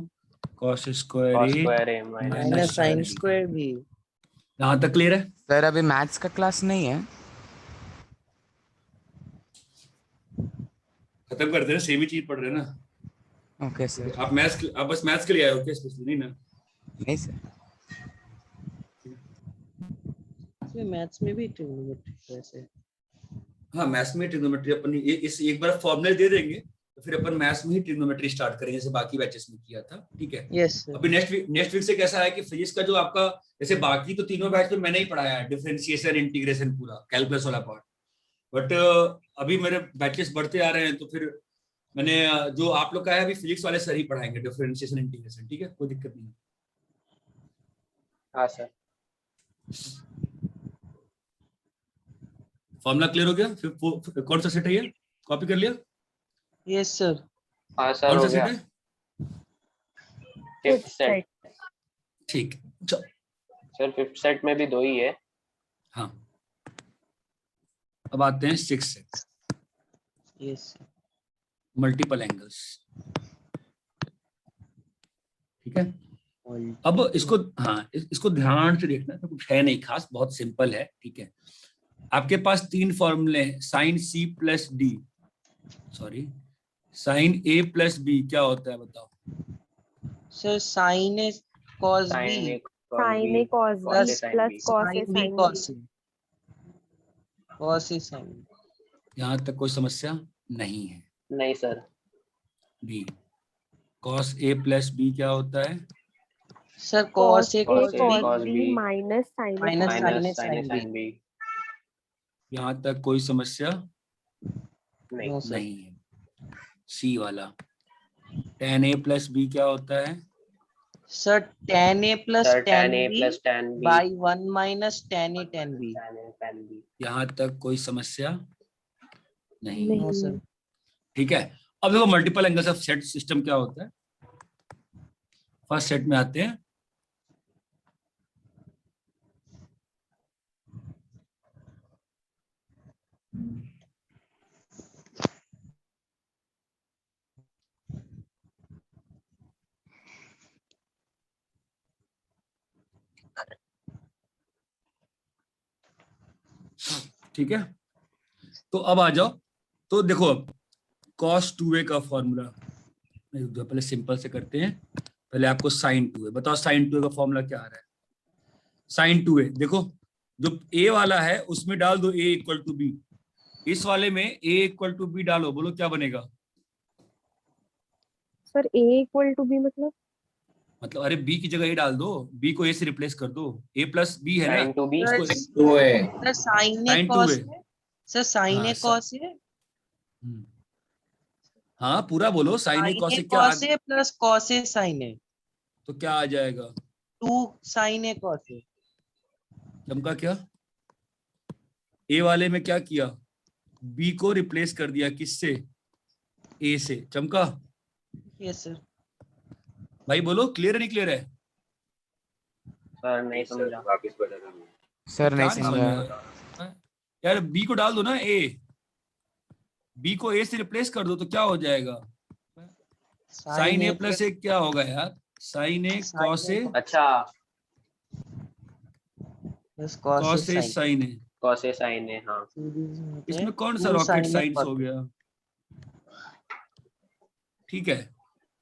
Cos square cos A square a minus minus sin sine sin square B. यहाँ तक क्लियर है? सर अभी मैथ्स का क्लास नहीं है। खत्म कर दे रहे, सेम ही चीज पढ़ रहे हैं ना। Okay sir. आप आप बस मैथ्स के लिए आए हो क्या स्पेशली? नहीं ना, नहीं सर। मैथ्स में भी ट्रिग्नोमेट्री वैसे। हाँ मैथ्स में ट्रिग्नोमेट्री अपन इस एक बार फॉर्मूले दे देंगे तो फिर अपन मैथ्स में ही ट्रिग्नोमेट्री स्टार्ट करेंगे जैसे बाकी बैचेस में किया था। ठीक है, यस सर। अभी नेक्स्ट वीक से कैसा है कि फिजिक्स का जो आपका, जैसे बाकी तो तीनों बैच में मैंने ही पढ़ाया है, डिफरेंशिएशन इंटीग्रेशन पूरा कैलकुलस वाला पार्ट, बट अभी मेरे बैचेस बढ़ते आ रहे हैं तो फिर मैंने जो आप लोग का है अभी फिजिक्स वाले सर ही पढ़ाएंगे डिफरेंशिएशन इंटीग्रेशन। ठीक है, कोई दिक्कत नहीं। हाँ सर। फॉर्मूला क्लियर हो गया? फिर कौन सा सेट है ये, कॉपी कर लिया? Yes sir. हाँ सर, कौन हो सा गया। सेट है? Fifth set. ठीक, चलो सर फिफ्थ सेट में भी 2 ही है। हाँ, अब आते हैं 6 सेट, यस मल्टीपल एंगल्स। ठीक है, अब इसको इसको ध्यान से देखना, तो कुछ है नहीं खास, बहुत सिंपल है। ठीक है, आपके पास 3 फॉर्मूले हैं, sine C plus D, sorry sine A plus B क्या होता है बताओ? Sir sine A cos B sin a sine A cos B cos a sin plus b। Cos A sine B sine cos B. A cos A sine B. यहाँ तक कोई समस्या नहीं है। नहीं sir. B cos A plus B क्या होता है? Sir cos cos A A cos a cos cos cos B b minus sine A minus sine sin B. a sin a sin b। sin b। यहाँ तक कोई समस्या नहीं no sir. नहीं है। सी वाला tan a प्लस बी क्या होता है? Sir tan a plus sir tan tan a b plus tan b by 1 minus tan a tan b. tan a tan b। यहाँ तक कोई समस्या नहीं? नो नहीं सर। ठीक है। अब देखो multiple angles of set system क्या होता है। फर्स्ट सेट में आते हैं। ठीक है, तो अब आ जाओ। तो देखो cos 2a का फॉर्मूला पहले सिंपल से करते हैं। पहले आपको sin 2a बताओ, sin 2a का फॉर्मूला क्या आ रहा है। sin 2a देखो, जो a वाला है उसमें डाल दो a इक्वल टू b, इस वाले में a इक्वल टू b डालो, बोलो क्या बनेगा। Sir a equal to b मतलब मतलब अरे b की जगह a डाल दो, b को a से रिप्लेस कर दो, a प्लस b है ना, sin 2b सर उसको 2a sir sin a sin cos 2a। है। सर sin हाँ a cos है। हाँ पूरा बोलो, sin a sin cos a a क्या cos a plus cos a sin a। तो क्या आ जाएगा। 2 sin a cos a। चमका क्या, a वाले में क्या किया, b को रिप्लेस कर दिया किससे, a से। चमका यस सर। भाई बोलो, क्लियर है नहीं क्लियर है। सर नहीं समझा। सर नहीं क्या नहीं समझ समझा। में आया? यार b को डाल दो ना, b को a से रिप्लेस कर दो तो क्या हो जाएगा, साइन ए प्लस ए क्या होगा यार, साइन ए कॉस ए अच्छा plus cos a cos A sin sine A. cos a sin a। हाँ सीरीज में होते इसमें हैं कौन सा 2 rocket sin a science cos हो a। गया। ठीक है,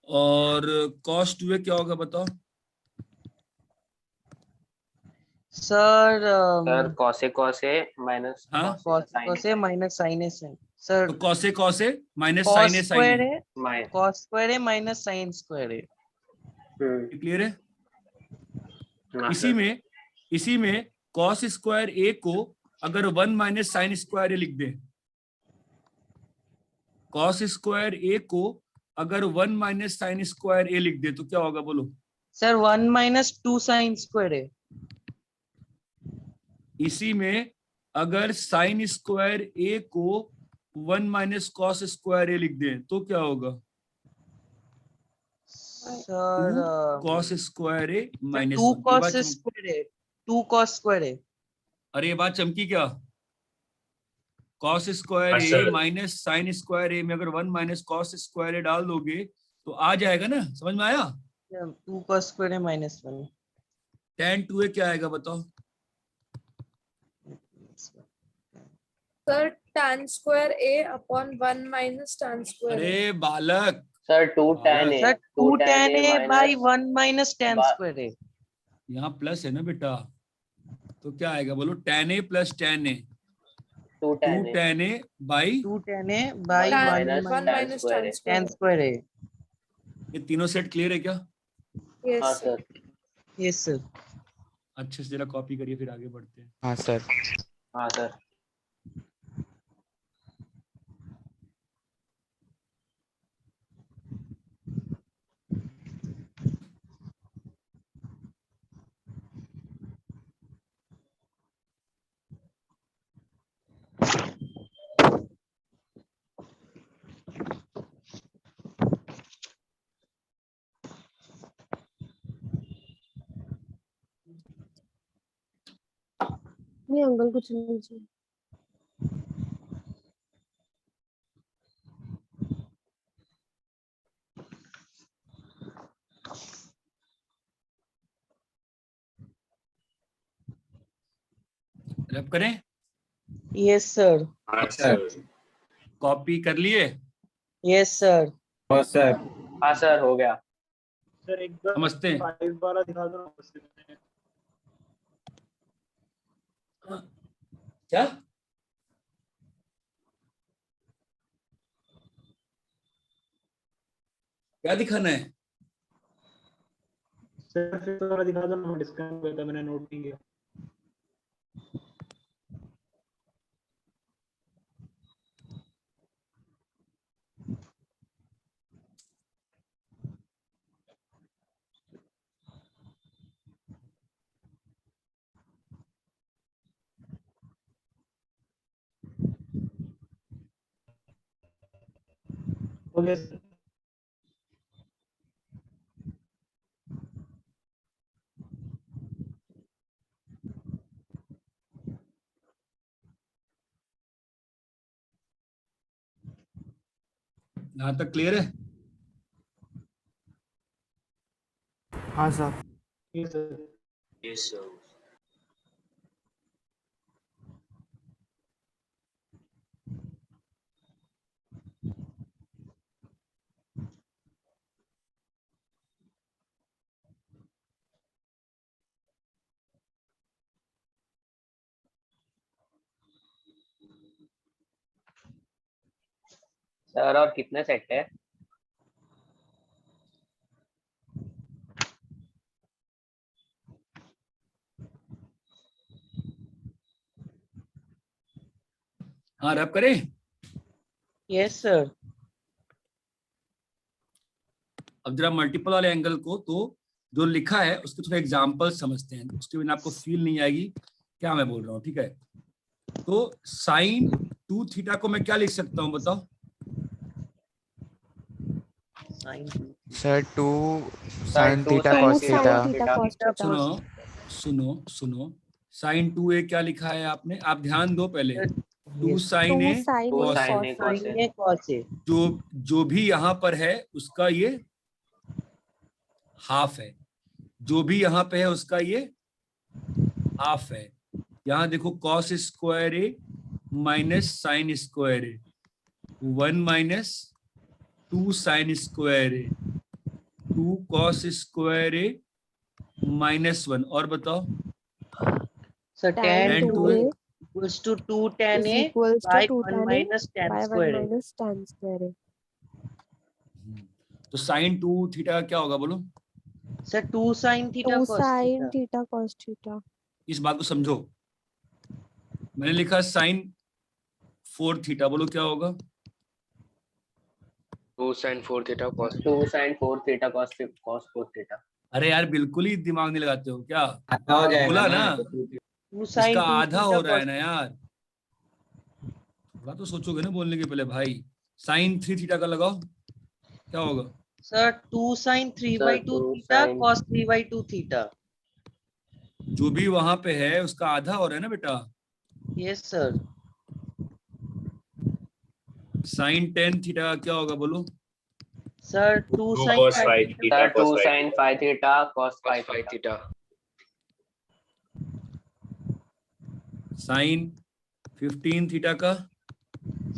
और कॉस 2a क्या होगा बताओ। Sir sir cos a minus हाँ cos a minus sin a sin। Sir तो cos A minus cos sine A sign square ए। है minus। cos square है minus sin square है। क्लियर है। हाँ इसी में कॉस स्क्वायर ए को अगर 1 माइनस साइन स्क्वायर ए लिख दें, कॉस स्क्वायर ए को अगर 1 माइनस साइन स्क्वायर ए लिख दे तो क्या होगा बोलो। सर 1 minus 2 sin square है। इसी में अगर साइन स्क्वायर ए को 1 माइनस कॉस स्क्वायर ए लिख दें तो क्या होगा, sir cos square A minus 2 1। cos square है 2 cos square है। अरे ये बात चमकी क्या, cos square A minus sine square ए में अगर 1 माइनस कॉस स्क्वायर ए डाल दोगे तो आ जाएगा ना, समझ में आया। 2 cos square है minus 1। tan 2a क्या आएगा बताओ। Sir tan square a upon 1 minus tan square a। अरे बालक, sir 2 tan a sir 2 tan a by minus 1 minus tan square है। यहाँ प्लस है ना बेटा, तो क्या आएगा बोलो, tan a plus tan a 2 2 tan a tan a by 2 tan a by 1 minus one tan minus square tan a। square tan square है। ये तीनों सेट क्लियर है क्या। हाँ yes sir। Sir. Yes sir. अच्छे से जरा कॉपी करिए फिर आगे बढ़ते हैं। हाँ सर। हाँ सर। नहीं अंकल कुछ नहीं चाहिए। रब करें, यस सर। कॉपी कर लिए, यस सर। सर हाँ सर हो गया। सर एक बार समझते हैं। 5 वाला दिखा दो ना उससे मैंने। क्या क्या दिखाना है। सर 5 वाला दिखा दो ना, डिस्काउंट हुआ था मैंने नोट नहीं किया। Okay sir. यहाँ तक क्लियर है? हाँ sir. Yes sir. Yes sir. Sir और कितने सेट है? हाँ रब करें। Yes sir. अब जरा मल्टीपल वाले एंगल को तो जो लिखा है उसके थोड़े एग्जांपल समझते हैं, उसके बिना आपको फील नहीं आएगी क्या मैं बोल रहा हूँ, ठीक है? तो साइन 2 थीटा को मैं क्या लिख सकता हूँ बताओ? Sine sir 2 sir sine 2 theta sin cos theta theta. sin theta cos theta. सुनो सुनो सुनो, साइन 2a क्या लिखा है आपने? आप ध्यान दो पहले। 2 sine 2 A sin two a sin cos A a। cos sine A. A cos A. जो भी यहाँ पर है उसका ये हाफ है, जो भी यहाँ पे है उसका ये हाफ है। यहाँ देखो cos square A minus sine square A, 1 minus 2 sign square A, 2 cos square A minus 1, और बताओ? Sir tan tan 2a 2a equals to 2 tan is a equals to by 2 1 tan a minus tan by 1 square a। minus tan square a। तो sign 2 theta क्या होगा बोलो? Sir 2 sin theta 2 cos sin theta. Theta cos theta. इस बात को समझो, मैंने लिखा साइन 4 थीटा, बोलो क्या होगा? 2 sin 4 theta cos 4 theta। अरे यार बिल्कुल ही दिमाग नहीं लगाते हो क्या? आधा हो जाएगा बोला ना, 2 sin इसका 2 आधा theta हो रहा है cos ना यार, थोड़ा तो सोचोगे ना बोलने के पहले भाई। साइन 3 थीटा का लगाओ क्या होगा? Sir 2 sin 3 by 2 2 theta sin cos 3 by 2 theta। जो भी वहां पे है उसका आधा हो रहा है ना बेटा। Yes sir. साइन 10 थीटा का क्या होगा बोलो? Sir 2 sin cos 5 5 theta sir theta 2 cos 5 sin 5 theta cos 5 5 theta। theta। Sign 15 theta का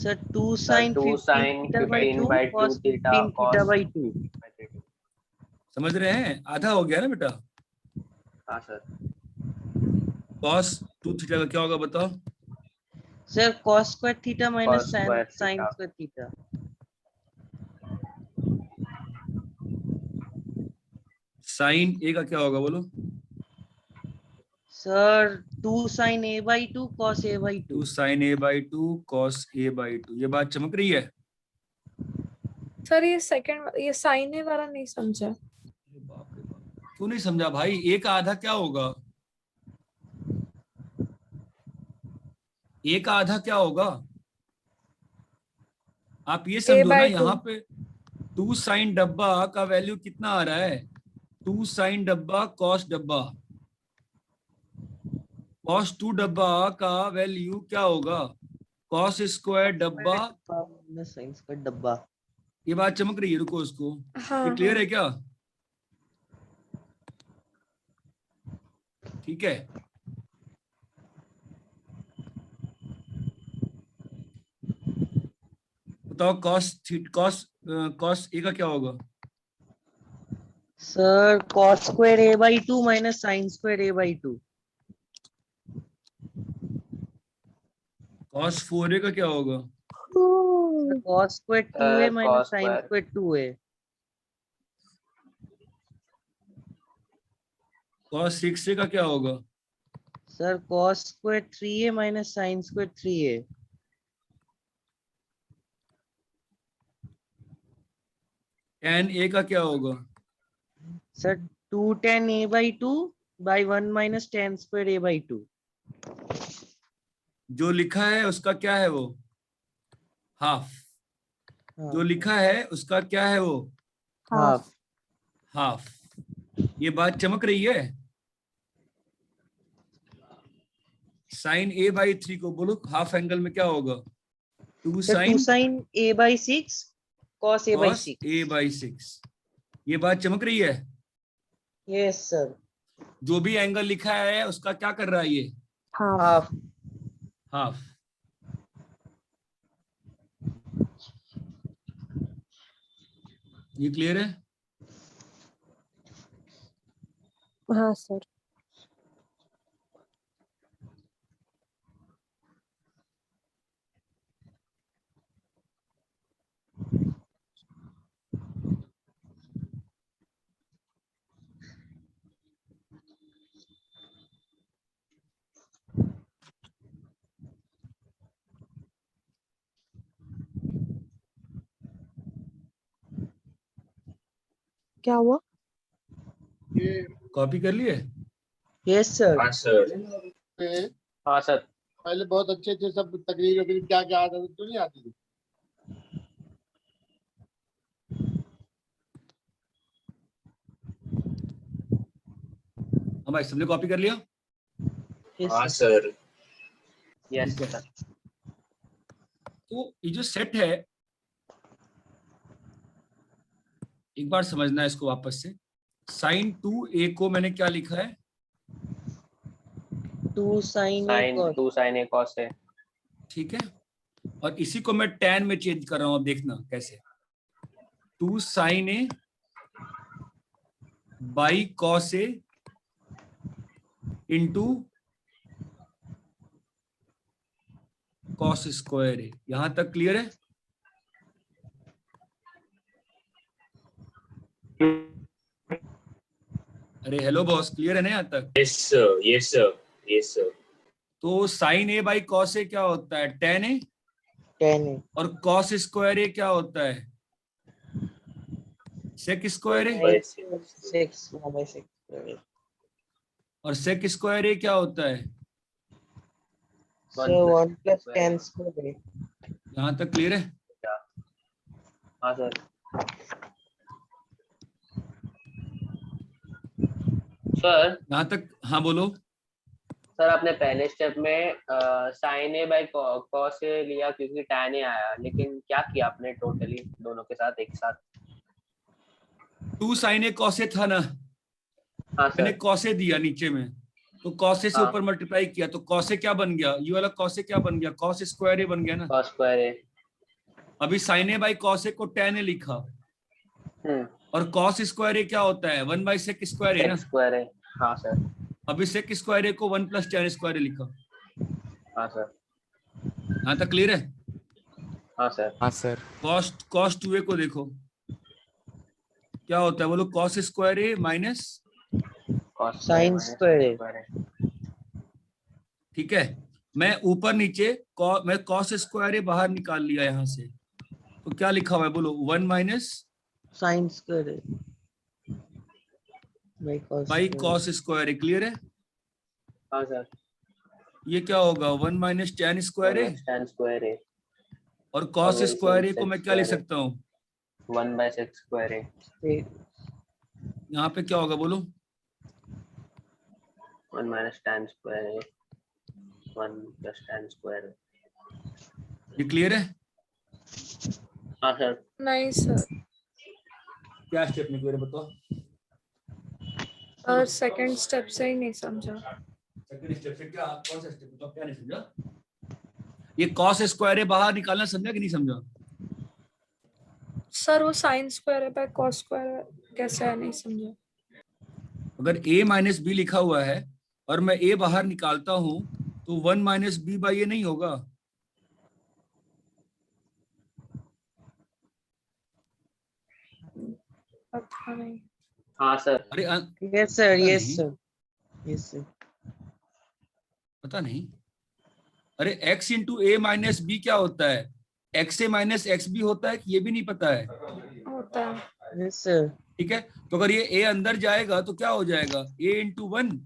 sir 2 sir sin 2 15 sin theta by 15 2 by 2 cos theta 15 theta cos। by 2। समझ रहे हैं? आधा हो गया ना बेटा। हाँ सर। कॉस 2 थीटा का क्या होगा बताओ? Sir cos square theta minus Cos sin square sin theta। square theta। Sine A का क्या होगा बोलो? Sir 2 sin a by 2 cos a by 2। 2 sine A by 2 cos A by 2। ये बात चमक रही है? सर ये सेकंड ये साइन ए वाला नहीं समझा। अरे बाप रे बाप, क्यों नहीं समझा भाई? ए का आधा क्या होगा? ए का आधा क्या होगा? आप ये समझो ना, यहाँ पे 2 साइन डब्बा का वैल्यू कितना आ रहा है? 2 साइन डब्बा कॉस डब्बा, कॉस 2 डब्बा का वैल्यू क्या होगा? कॉस स्क्वायर डब्बा। माइनस sin square डब्बा। ये बात चमक रही है? रुको उसको, हाँ ये क्लियर हाँ। है क्या? ठीक है, बताओ कॉस कॉस ए का क्या होगा? Sir cos square a by 2 minus sin square a by 2। Cos 4a का क्या होगा? Sir cos square 2a minus cos sin square। square 2a। Cos 6a का क्या होगा? Sir cos square 3a minus sin square 3a। tan a का क्या होगा? Sir 2 tan a by 2 by 1 minus tan square a by 2। जो लिखा है उसका क्या है वो? हाफ। जो लिखा है उसका क्या है वो? हाफ। हाफ। ये बात चमक रही है? साइन ए बाई 3 को बोलो हाफ एंगल में क्या होगा? 2 2 sine sin a/6 cos a/6। A by 6। ये बात चमक रही है? Yes sir. जो भी एंगल लिखा है उसका क्या कर रहा है ये? हाफ। हाफ। ये क्लियर है? हाँ सर। क्या हुआ? कॉपी कर लिए? Yes sir. हाँ सर। हाँ सर। पहले बहुत अच्छे थे सब, तकरीर वकरीर क्या क्या आता था, तो नहीं आती थी। हाँ भाई, सबने कॉपी कर लिया? हाँ सर। यस ठीक है। सर। तो ये जो सेट है, एक बार समझना है इसको वापस से। साइन 2a को मैंने क्या लिखा है? 2 sin a sine cos। 2 sin a cos a। ठीक है। और इसी को मैं tan में चेंज कर रहा हूं, अब देखना कैसे। 2 sin a by cos a into cos square a। यहां तक क्लियर है? अरे हेलो बॉस, क्लियर है ना यहाँ तक? Yes sir, yes sir, yes sir. तो साइन ए बाई कॉस ए क्या होता है? tan a। tan a। और cos स्क्वायर ए क्या होता है? sec स्क्वायर ए। 6 1/6। और sec स्क्वायर ए क्या होता है? So 1 plus tan square a। यहाँ तक क्लियर है? हाँ सर। सर यहाँ तक? हाँ बोलो। सर आपने पहले स्टेप में साइन ए बाई कॉस ए लिया क्योंकि tan ए आया, लेकिन क्या किया आपने टोटली दोनों के साथ एक साथ? 2 sin a cos a था ना? हाँ मैंने सर। cos a दिया नीचे में, तो cos a से हाँ। ऊपर मल्टीप्लाई किया, तो cos a क्या बन गया? ये वाला cos a क्या बन गया? cos स्क्वायर a बन गया ना? cos स्क्वायर ए। अभी sin a by cos a को tan a लिखा, और cos स्क्वायर a क्या होता है? 1 बाई sec स्क्वायर a ना? sec square A. हाँ सर। अभी sec स्क्वायर a को 1 प्लस tan स्क्वायर a लिखा। हाँ सर। यहाँ तक क्लियर है? हाँ सर। हाँ सर। cos 2a को देखो क्या होता है, बोलो? cos square a minus sin square a। ठीक है। मैं ऊपर नीचे मैं cos स्क्वायर a बाहर निकाल लिया यहाँ से, तो क्या लिखा हुआ है बोलो? 1 माइनस sin square a by cos square a। Clear है? हाँ सर। ये क्या होगा? 1 minus tan square a। tan square A. और cos वही स्क्वायर a sec को मैं क्या लिख square a। सकता हूँ? 1 बाय sec स्क्वायर ए। यहाँ पे क्या होगा बोलो? 1 minus tan square A 1 plus tan square. ये क्लियर है? हाँ सर। नहीं सर, क्या स्टेप में क्लियर बताओ? और सेकंड स्टेप से ही नहीं समझा। सेकंड स्टेप से क्या, कौन सा स्टेप बताओ? क्या नहीं समझा? ये cos स्क्वायर a बाहर निकालना समझा कि नहीं समझा? सर वो साइन स्क्वायर है बाय कॉस स्क्वायर कैसे है, नहीं समझा। अगर a माइनस बी लिखा हुआ है और मैं a बाहर निकालता हूं तो 1 माइनस बी बाई ए नहीं होगा? पता नहीं। हाँ सर। अरे यस सर, पता यस नहीं। Sir, yes sir. पता नहीं। अरे x इंटू ए माइनस बी क्या होता है? x ए माइनस एक्स बी होता है कि ये भी नहीं पता है? होता है। Yes sir. ठीक है, तो अगर ये a अंदर जाएगा तो क्या हो जाएगा? a into 1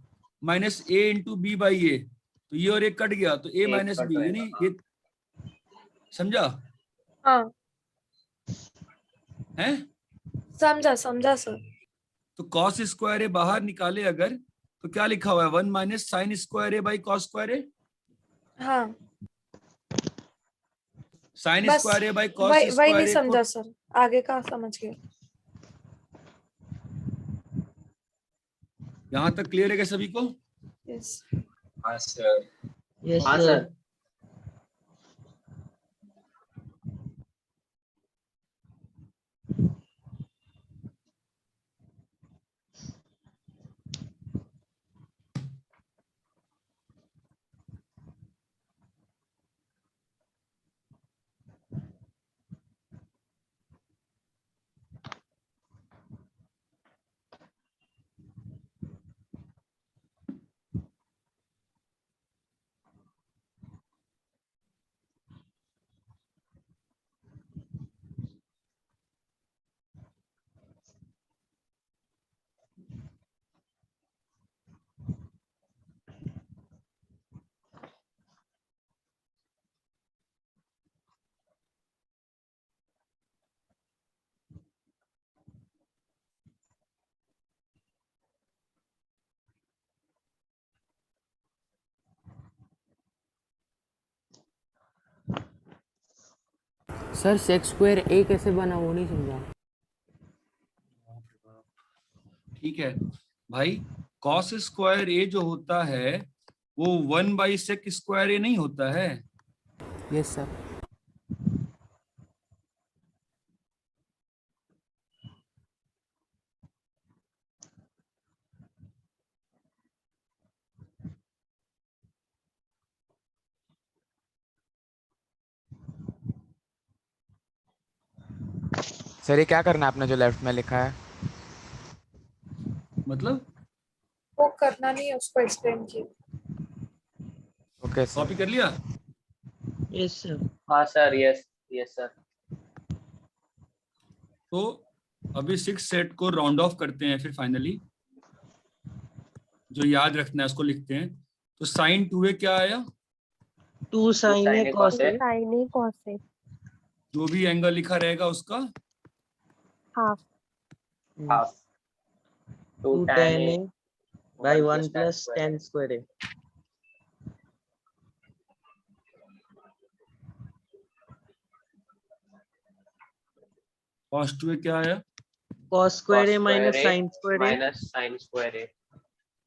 minus a into B by A, तो ये और एक कट गया तो a एक माइनस कट बी, जाएगा, यानी हाँ। ये, समझा? हाँ हैं? समझा समझा सर। तो कॉस स्क्वायर ए बाहर निकाले अगर, तो क्या लिखा हुआ है? 1 minus sine square A by cos square A. हाँ साइन बस स्क्वायर ए बाई कॉस वही नहीं स्क्वायर ए को समझा सर, आगे का समझ गए। यहां तक क्लियर है क्या सभी को? यस हाँ सर। यस हाँ sir. Sir. Sir sec square A कैसे बना वो नहीं समझा। ठीक है भाई, कॉस स्क्वायर ए जो होता है वो 1 बाई सेक स्क्वायर ए नहीं होता है? Yes sir. सर ये क्या करना है आपने जो लेफ्ट में लिखा है? मतलब वो करना नहीं है, उसको एक्सप्लेन किया। Okay sir. कॉपी कर लिया? Yes sir. हाँ सर। Yes yes sir. तो अभी 6 सेट को राउंड ऑफ करते हैं, फिर फाइनली जो याद रखना है उसको लिखते हैं। तो साइन 2a क्या आया? 2 sin sin a a cos cos a। a। Sine A cos A जो भी एंगल लिखा रहेगा उसका half. Half 2 2 tan tan a a by 1 plus tan square a। cos 2a क्या आया? cos square cos a minus square a sin square a, minus sin square a,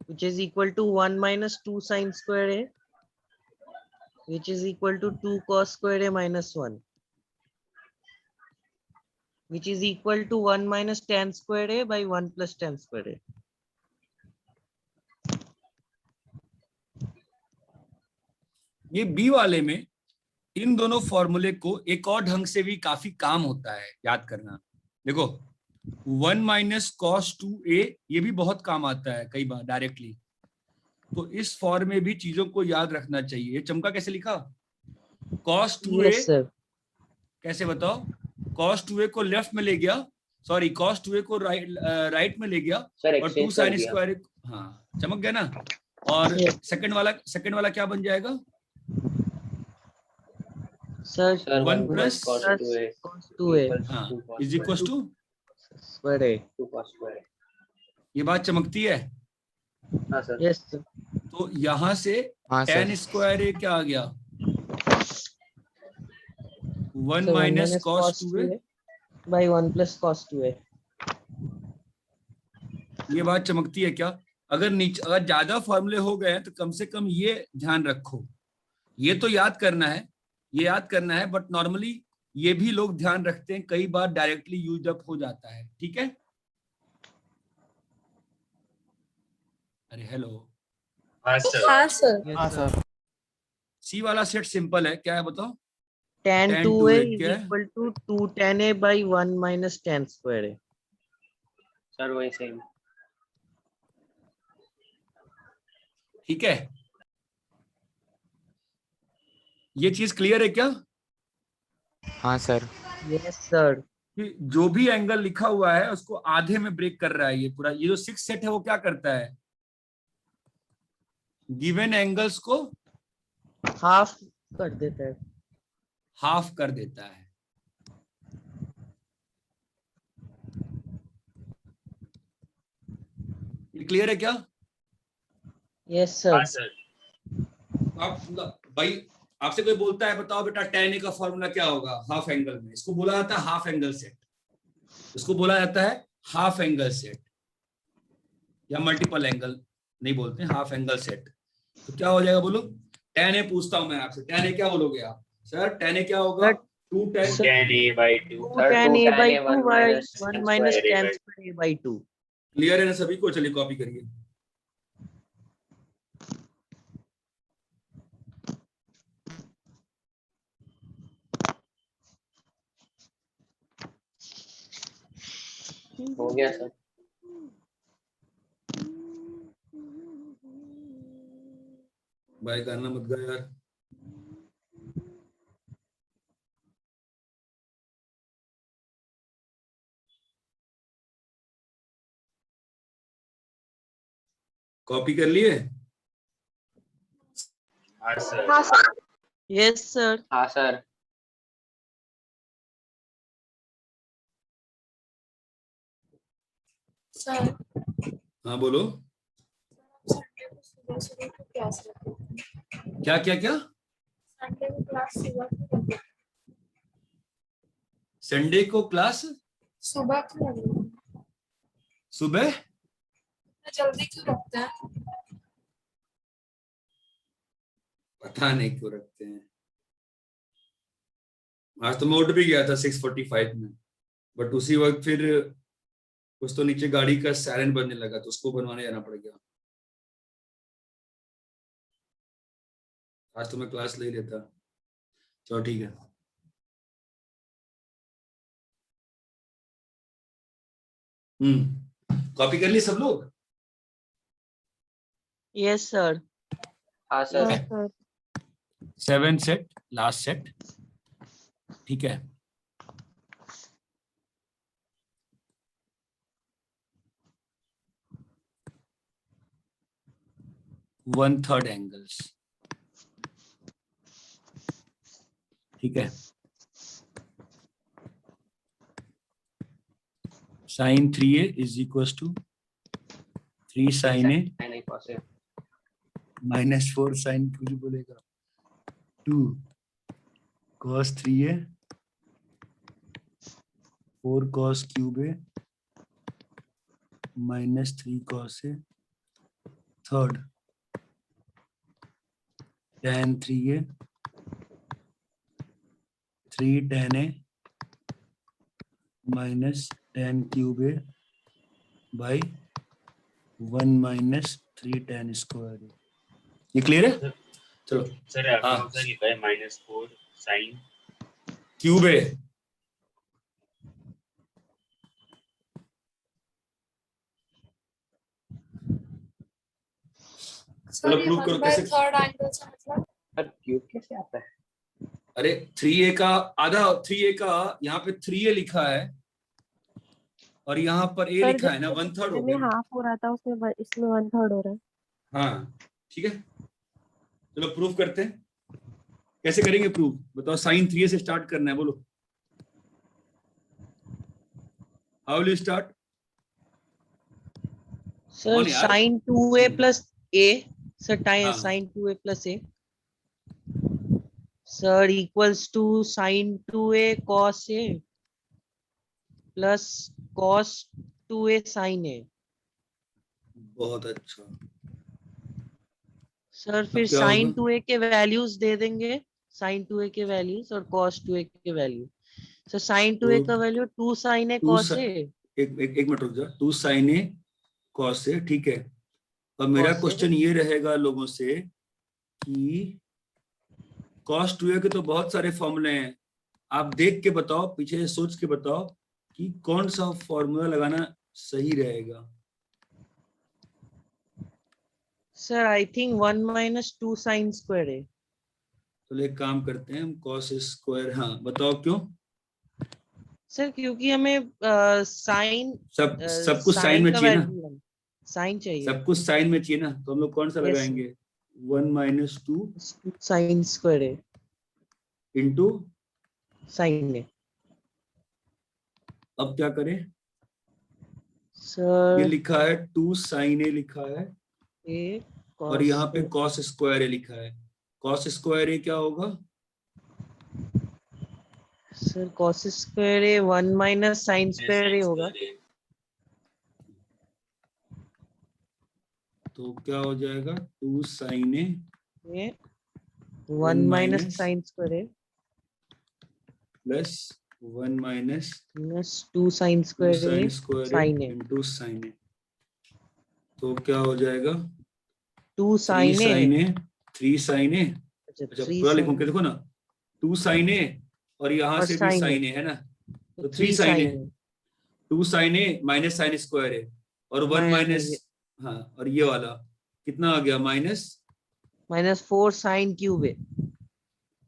which is equal to 1 minus 2 sin square a, which is equal to 2 cos square a minus 1, which is equal to 1 minus tan square a by 1 plus tan square a। ये B वाले में इन दोनों फॉर्मूले को एक और ढंग से भी काफी काम होता है याद करना। देखो 1 माइनस कॉस 2a ये भी बहुत काम आता है कई बार डायरेक्टली। तो इस फॉर्म में भी चीजों को याद रखना चाहिए। चमका कैसे लिखा? cos 2a Yes sir। कैसे बताओ? cos 2a को लेफ्ट में ले गया, सॉरी cos 2a को राइट में ले गया सर और 2 exchange कर sin दिया। स्क्वायर। हाँ चमक गया ना? और Yes। सेकंड वाला क्या बन जाएगा? Sir sir 1 plus cos 2a cos 2a हाँ equals to cos is equal to square a। 2 cos square a। ये बात चमकती है? हाँ सर। Yes sir। तो यहां से हाँ सर। tan स्क्वायर ए क्या आ गया? 1 So 1 minus minus cos cos 2a। 2a by 1 plus cos 2a। ये बात चमकती है क्या? अगर ज्यादा फॉर्मूले हो गए हैं तो कम से कम ये ध्यान रखो। ये तो याद करना है, ये याद करना है, बट नॉर्मली ये भी लोग ध्यान रखते हैं, कई बार डायरेक्टली यूज अप हो जाता है। ठीक है? अरे हेलो। हाँ सर। हाँ सर। हाँ सर। सी वाला सेट सिंपल है, क्या है बताओ? tan tan 2a 2a is क्या है? equal to 2 tan a by 1 minus tan square a। Sir वही सेम। ठीक है, ये चीज क्लियर है क्या? हाँ सर। Yes sir। कि जो भी एंगल लिखा हुआ है उसको आधे में ब्रेक कर रहा है ये पूरा। ये जो 6 सेट है वो क्या करता है? गिवन एंगल्स को हाफ कर देता है। हाफ कर देता है। क्लियर है क्या? Yes sir. आप भाई आपसे कोई बोलता है बताओ बेटा tan A का फॉर्मूला क्या होगा हाफ एंगल में, इसको बोला जाता है हाफ एंगल सेट, इसको बोला जाता है हाफ एंगल सेट या मल्टीपल एंगल नहीं बोलते, हाफ एंगल सेट। तो क्या हो जाएगा बोलो? tan A पूछता हूं मैं आपसे, tan A क्या बोलोगे आप? सर tan A क्या होगा? 2 tan tan A by 2 tan A by 2 1 by minus 1 tan minus square A tan by square A by 2। Clear है ना सभी को? चलिए कॉपी करिए। हो गया सर। भाई करना मत गया यार। कॉपी कर लिए? हाँ सर। हाँ सर। Yes sir. हाँ सर। सर हाँ बोलो। संडे को सुबह सुबह को क्लास रखते हैं। क्या क्या क्या? संडे को क्लास सुबह को रखते हैं। संडे को क्लास सुबह क्यों रखते हैं? सुबह? जल्दी क्यों रखते हैं? पता नहीं क्यों रखते हैं। आज तो मैं उठ भी गया था 6:45 में, बट उसी वक्त फिर कुछ तो नीचे गाड़ी का सायरन बजने लगा तो उसको बनवाने जाना पड़ गया। आज तो मैं क्लास ले लेता। चलो ठीक है। कॉपी कर ली सब लोग? Yes sir. हाँ सर। हाँ सर। 7 सेट, लास्ट सेट, ठीक है। वन थर्ड एंगल्स, ठीक है। sin 3a is equals to 3 sin a नहीं cos A minus 4 sin क्यों बोलेगा 2 cos 3a 4 cos cube a minus 3 cos a third tan 3a 3 tan a minus tan cube a by 1 minus 3 tan square a। ये clear है? चलो sir आपने कौन सा लिखा है -4 sin क्यूब है। चलो प्रूव करो कैसे। थर्ड एंगल से मतलब सर क्यूब कैसे आता है? अरे 3a का आधा, 3a का यहाँ पे 3a लिखा है और यहाँ पर a सर लिखा है ना, 1/3 हो में गया। हाफ हो रहा था उसमें इसमें 1/3 हो रहा है। हाँ ठीक है, चलो प्रूफ करते हैं। कैसे करेंगे प्रूफ बताओ? sin 3a से स्टार्ट करना है, बोलो how will you start? Sir यार। sin 2a plus a sir हाँ। sin 2a plus a sir equals to sin 2a cos a plus cos 2a sin a। बहुत अच्छा। सर फिर क्या sin होगा? 2a के वैल्यूज दे देंगे, sin 2a के वैल्यूज और cos 2a के वैल्यू। सर sin 2a का value 2 sin a cos a। एक मिनट रुक जा। 2 sin a cos a, ठीक है। अब मेरा Cos A। क्वेश्चन ये रहेगा लोगों से कि cos 2a के तो बहुत सारे फॉर्मूले हैं, आप देख के बताओ, पीछे से सोच के बताओ कि कौन सा फॉर्मूला लगाना सही रहेगा। Sir I think 1 minus 2 sin square a। तो एक काम करते हैं हम, cos स्क्वायर। हाँ बताओ क्यों? सर क्योंकि हमें साइन सब कुछ साइन में का चाहिए ना, वैल्यू साइन चाहिए। सब कुछ साइन में चाहिए ना, तो हम लोग कौन सा Yes, लगाएंगे? 1 minus 2 sin square a into. sin a। अब क्या करें? ये सर लिखा है 2 sin a लिखा है, ए और यहाँ पे cos स्क्वायर a लिखा है। cos स्क्वायर a क्या होगा? Sir cos square A 1 minus sine square ए होगा। तो क्या हो जाएगा? 2 sin a ये 1 1 minus minus sine square A plus 1 minus minus 2 sine 2 square A sin square sine a A into sin a। तो क्या हो जाएगा? 2 3 sine A sin a 3 sin a। अच्छा अच्छा 3 पूरा लिखूं क्या? देखो ना, 2 sin a और यहाँ और से भी sin a। sin a है ना, तो 3 3 sin a, sine 2 sin a minus sine square है, और 1 माइनस, हाँ, और ये वाला कितना आ गया? माइनस 4 साइन क्यूब ए।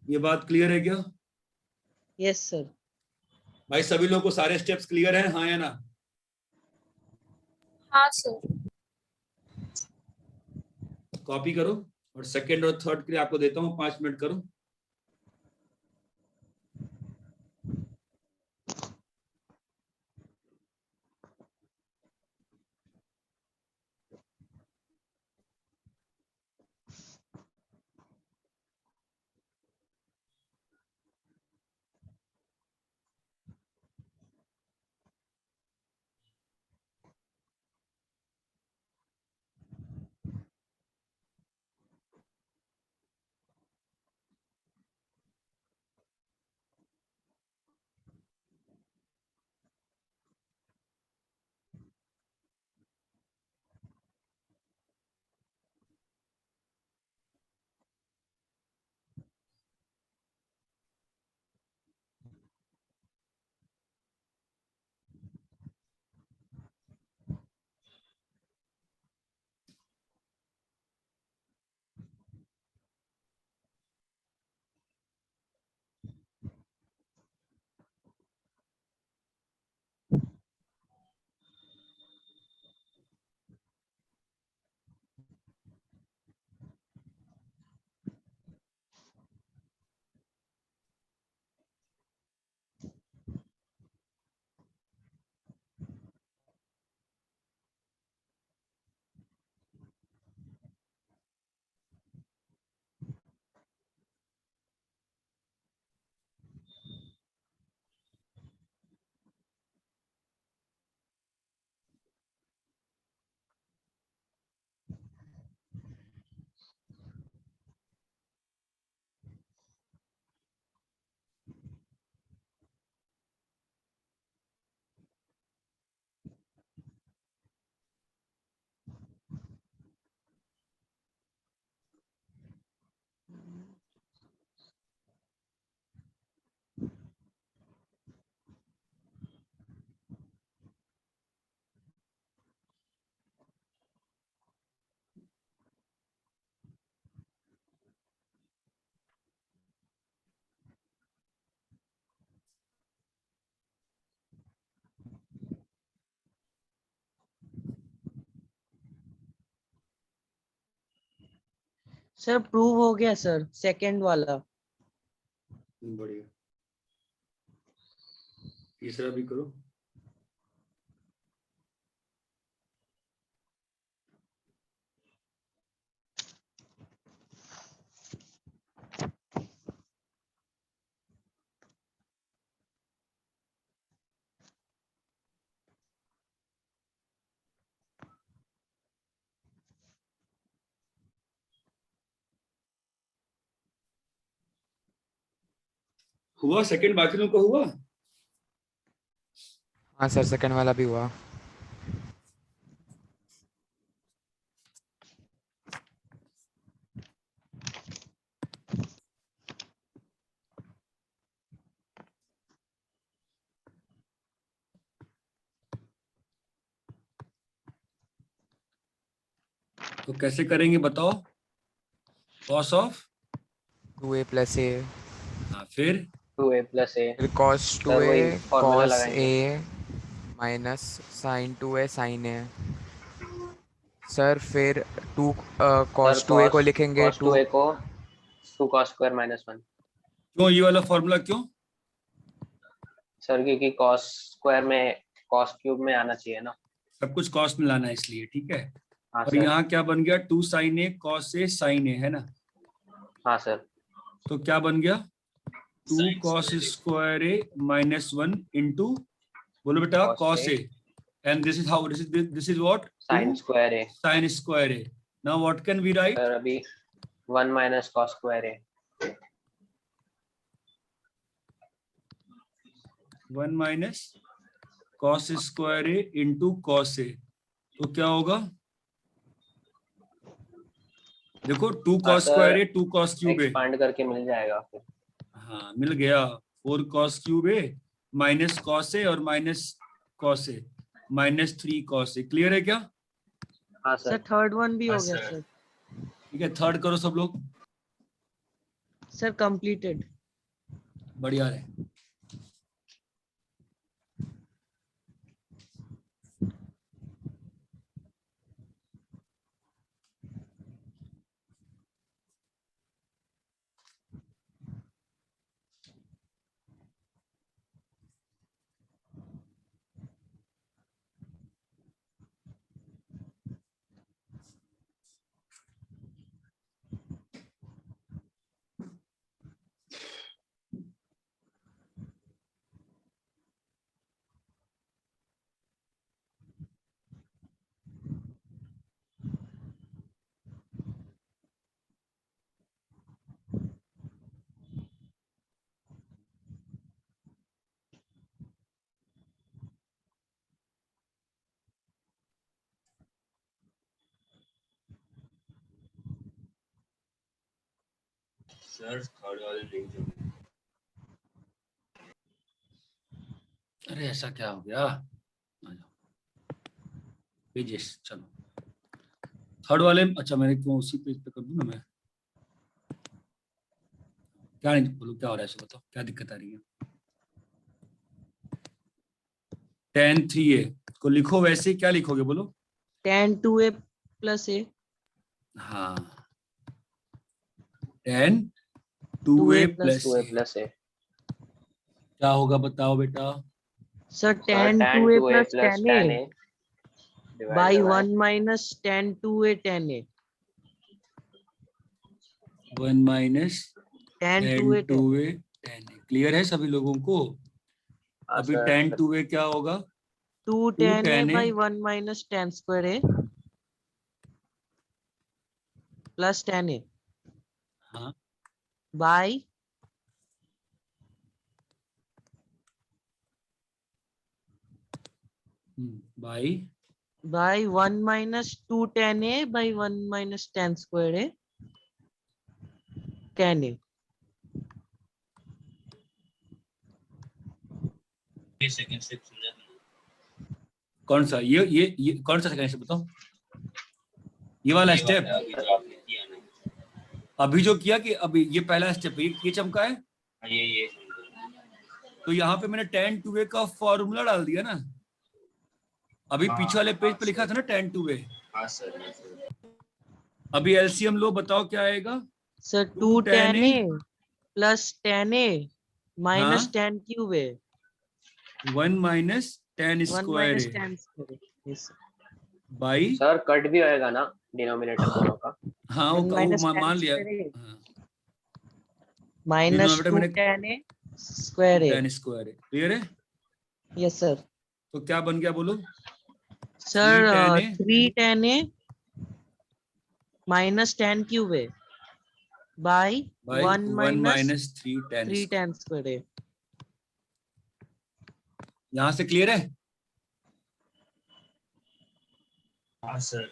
ये बात क्लियर है क्या यस सर। भाई? सभी लोगों को सारे स्टेप्स क्लियर हैं, हाँ या ना? हाँ सर। कॉपी करो, और सेकंड और थर्ड के लिए आपको देता हूँ 5 मिनट करो। सर प्रूव हो गया सर सेकंड वाला। बढ़िया, तीसरा भी करो। हुआ सेकंड? बाकी लोगों को हुआ? हाँ सर सेकंड वाला भी हुआ। तो कैसे करेंगे बताओ? कॉस ऑफ 2a प्लस ए, हाँ, फिर 2a प्लस ए। फिर cos सर वही 2a फॉर्मूला cos लगाएंगे। a minus sin 2a sin a। Sir फिर 2 cos 2a को लिखेंगे cos 2a को 2 cos स्क्वायर माइनस 1। क्यों ये वाला फॉर्मूला क्यों? सर क्योंकि cos स्क्वायर में cos क्यूब में आना चाहिए ना। सब कुछ कॉस में लाना है इसलिए, ठीक है। हाँ और सर। यहाँ क्या बन गया, 2 sin a cos a sin a, है ना। हाँ सर। तो क्या बन गया, 2 cos square a minus 1 into, बोलो बेटा, cos a, and this is how, this is what, sine 2 square A. sin square a. Now what can we write? Sir अभी 1 minus cos square A. 1 minus cos square a into cos a, तो क्या होगा, देखो 2 हाँ cos sir, square a 2 cos cube a, expand करके मिल जाएगा फिर। हाँ मिल गया, 4 cos cube a minus cos a और minus cos a minus 3 cos a, clear है क्या? हाँ सर सर। थर्ड वन भी हो गया सर। ठीक है, थर्ड करो सब लोग, सर कंप्लीटेड। बढ़िया है। सर थर्ड वाले नहीं जमे। अरे ऐसा क्या हो गया, पेजेस, चलो थर्ड वाले, अच्छा मैंने क्यों उसी पेज पे कर दूं ना मैं, क्या नहीं बोलो, क्या हो रहा है ऐसे बताओ, क्या दिक्कत आ रही है। tan 3a को लिखो वैसे, क्या लिखोगे बोलो, tan 2a प्लस a। हाँ tan 2a plus two A a, plus A. क्या होगा बताओ बेटा, sir sir tan tan 2a 2a plus plus tan a tan A by divided by 1 minus tan 2a tan a। 1 minus tan tan 2a tan a। 2a tan a, clear है सभी लोगों को? हाँ अभी सर। tan 2a क्या होगा, 2 2 tan a tan a by 1 minus tan square a plus tan a हाँ by by 1 minus 2 tan a by 1 minus tan square a tan a। Second step समझा। कौन सा, ये कौन सा सेकंड स्टेप बताओ, ये वाला स्टेप अभी जो आपने किया ना, अभी जो किया, कि अभी ये पहला स्टेप, ये चमका है, ये तो यहाँ पे मैंने tan 2a का फॉर्मूला डाल दिया ना, अभी पीछे वाले पेज पे लिखा था ना tan 2a, हाँ सर। अभी एलसीएम लो, बताओ क्या आएगा, sir 2 tan a plus tan a minus tan cube a 1 minus tan 1 square minus a tan square a। Yes, sir। By, sir cut भी होएगा ना डिनोमिनेटर दोनों का। हाँ 1 minus वो tan मान लिया, square a हाँ, minus डिनोमिनेटर 2 मैंने tan a square a। tan square है, क्लियर है? Yes sir। तो क्या बन गया बोलो, Sir 3 tan a 3 tan a minus tan cube a by by 1 1 minus minus 3 tan 3 square, tan square a। यहाँ से क्लियर है? हाँ सर।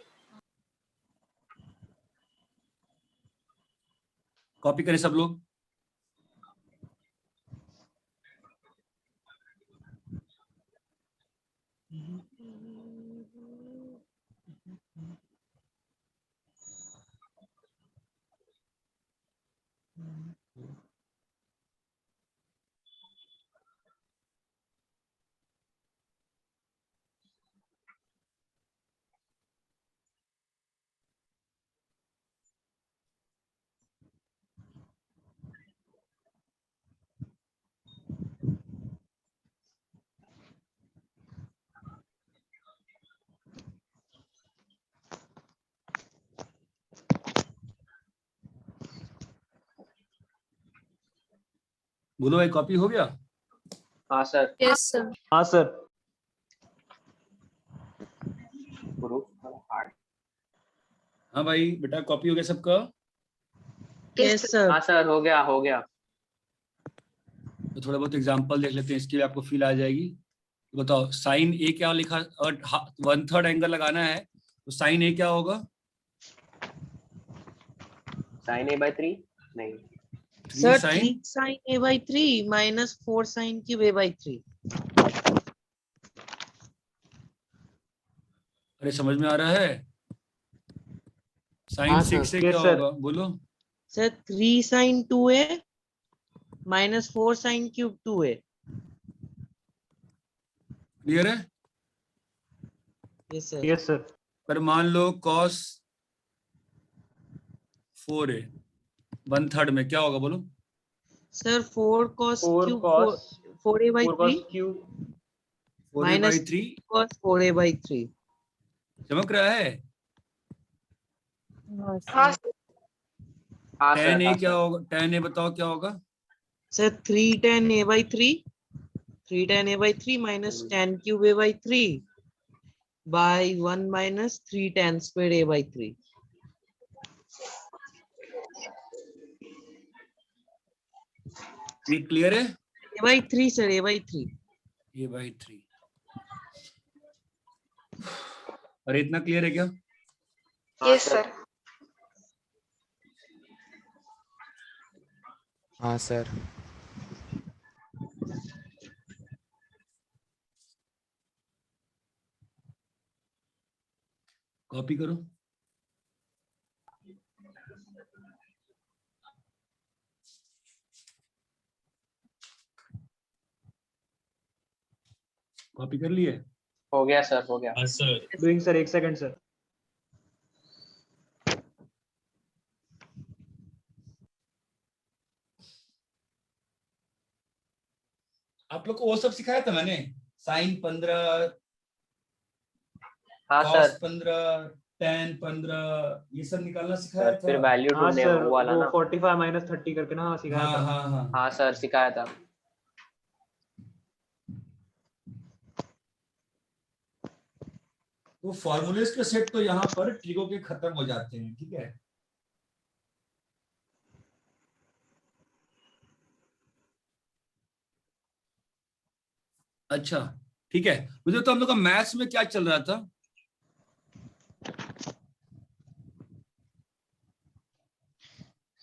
कॉपी करें सब लोग, बोलो भाई, कॉपी हो गया? हाँ सर। Yes sir. हाँ सर। हाँ भाई बेटा, कॉपी हो गया सबका? Yes sir. हाँ सर, हो गया हो गया। तो थोड़ा बहुत एग्जांपल देख लेते हैं, इसके लिए आपको फील आ जाएगी। तो बताओ साइन ए क्या लिखा, और 1/3 एंगल लगाना है, तो साइन ए क्या होगा? साइन ए बाई 3 नहीं, 3 sir sign 3 sin a by 3 minus 4 sin cube a by 3। अरे समझ में आ रहा है? साइन हाँ 6 सर। से Yes, क्या sir. होगा बोलो? Sir 3 sin 2a minus 4 sin cube 2a। क्लियर है? Yes sir. Yes sir. पर मान लो cos 4a 1/3 में क्या होगा बोलो? Sir 4 cos 4 cube cos 4a by 4 3 cos cube 4a minus by 3 cos 4a by 3। चमक रहा है? हाँ हाँ सर। हाँ tan सर, a हाँ क्या सर। होगा? tan a बताओ क्या होगा? Sir 3 tan a by 3 3 tan a by 3 minus tan cube a by 3 by 1 minus 3 tan square a by 3। ये क्लियर है? a by 3 sir, a by 3। a by 3। अरे इतना क्लियर है क्या? Yes sir. हाँ सर। कॉपी करो। Copy कर लिए? हो गया सर, हो गया। Doing sir, 1 second sir. आप लोग को वो सब सिखाया था मैंने, साइन 15, हाँ cos सर। 15, tan 15, ये सब निकालना सिखाया सर फिर था। वैल्यू हाँ ढूंढने सर, वो वाला वो ना। 45 माइनस 30 करके ना, हाँ सिखाया हाँ था। हाँ हाँ। हाँ सर, सिखाया था। वो फॉर्मूलेस के सेट तो यहाँ पर ट्रिको के खत्म हो जाते हैं, ठीक है। अच्छा ठीक है, मुझे तो हम लोग का मैथ्स में क्या चल रहा था?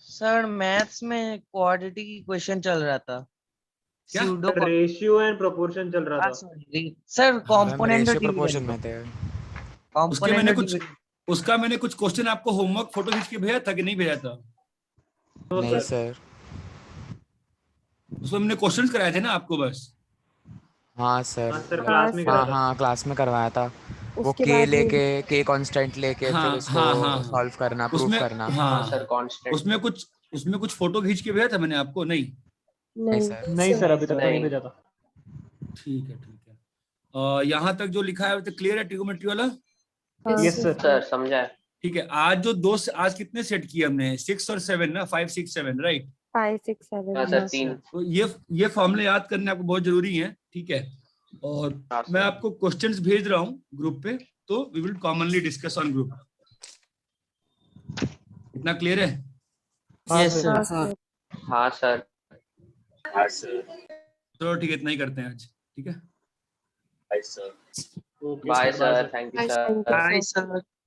सर मैथ्स में क्वाड्रेटिक इक्वेशन चल रहा था। क्या? Pseudo रेशियो एंड प्रोपोर्शन चल रहा था। सॉरी सर, मैम कंपोनेंट और रेशियो प्रोपोर्शन डिविडेंड। में थे। उसके कंपोनेंट मैंने और कुछ डिविडेंड। उसका मैंने कुछ क्वेश्चन आपको होमवर्क फोटो खींच के भेजा था कि नहीं भेजा था? नहीं सर। उसमें हमने क्वेश्चंस कराए थे ना आपको बस। हाँ सर। हाँ सर, हाँ क्लास में सर। करा हाँ था। हाँ क्लास में करवाया था। वो उसके के बाद वो लेके के कांस्टेंट लेके हाँ फिर उसको हाँ हाँ सॉल्व करना, प्रूफ उसमें करना। हाँ सर, हाँ कांस्टेंट। उसमें कुछ फोटो खींच के भेजा था मैंने आपको? नहीं? नहीं नहीं सर। नहीं सर, अभी तक तो नहीं नहीं। भेजा था। ठीक है ठीक है। यहाँ तक जो लिखा है तो क्लियर है ट्रिगोमेट्री वाला? हाँ यस सर। सर। सर समझा है। ठीक है। आज जो दो आज कितने सेट किए हमने? 6 और 7 ना, 5 6 7 राइट? 5 6 7 हाँ सर, हाँ 3। सर। तो ये फॉर्मूले याद करने आपको बहुत जरूरी है, ठीक है। और हाँ मैं सर। आपको क्वेश्चंस भेज रहा हूँ ग्रुप पे, तो we will commonly discuss on group. इतना क्लियर है? हाँ यस सर। सर। हाँ सर। चलो ठीक है, इतना ही करते हैं आज, ठीक है। Okay bye sir, sir, thank you thank sir. You bye sir. Sir.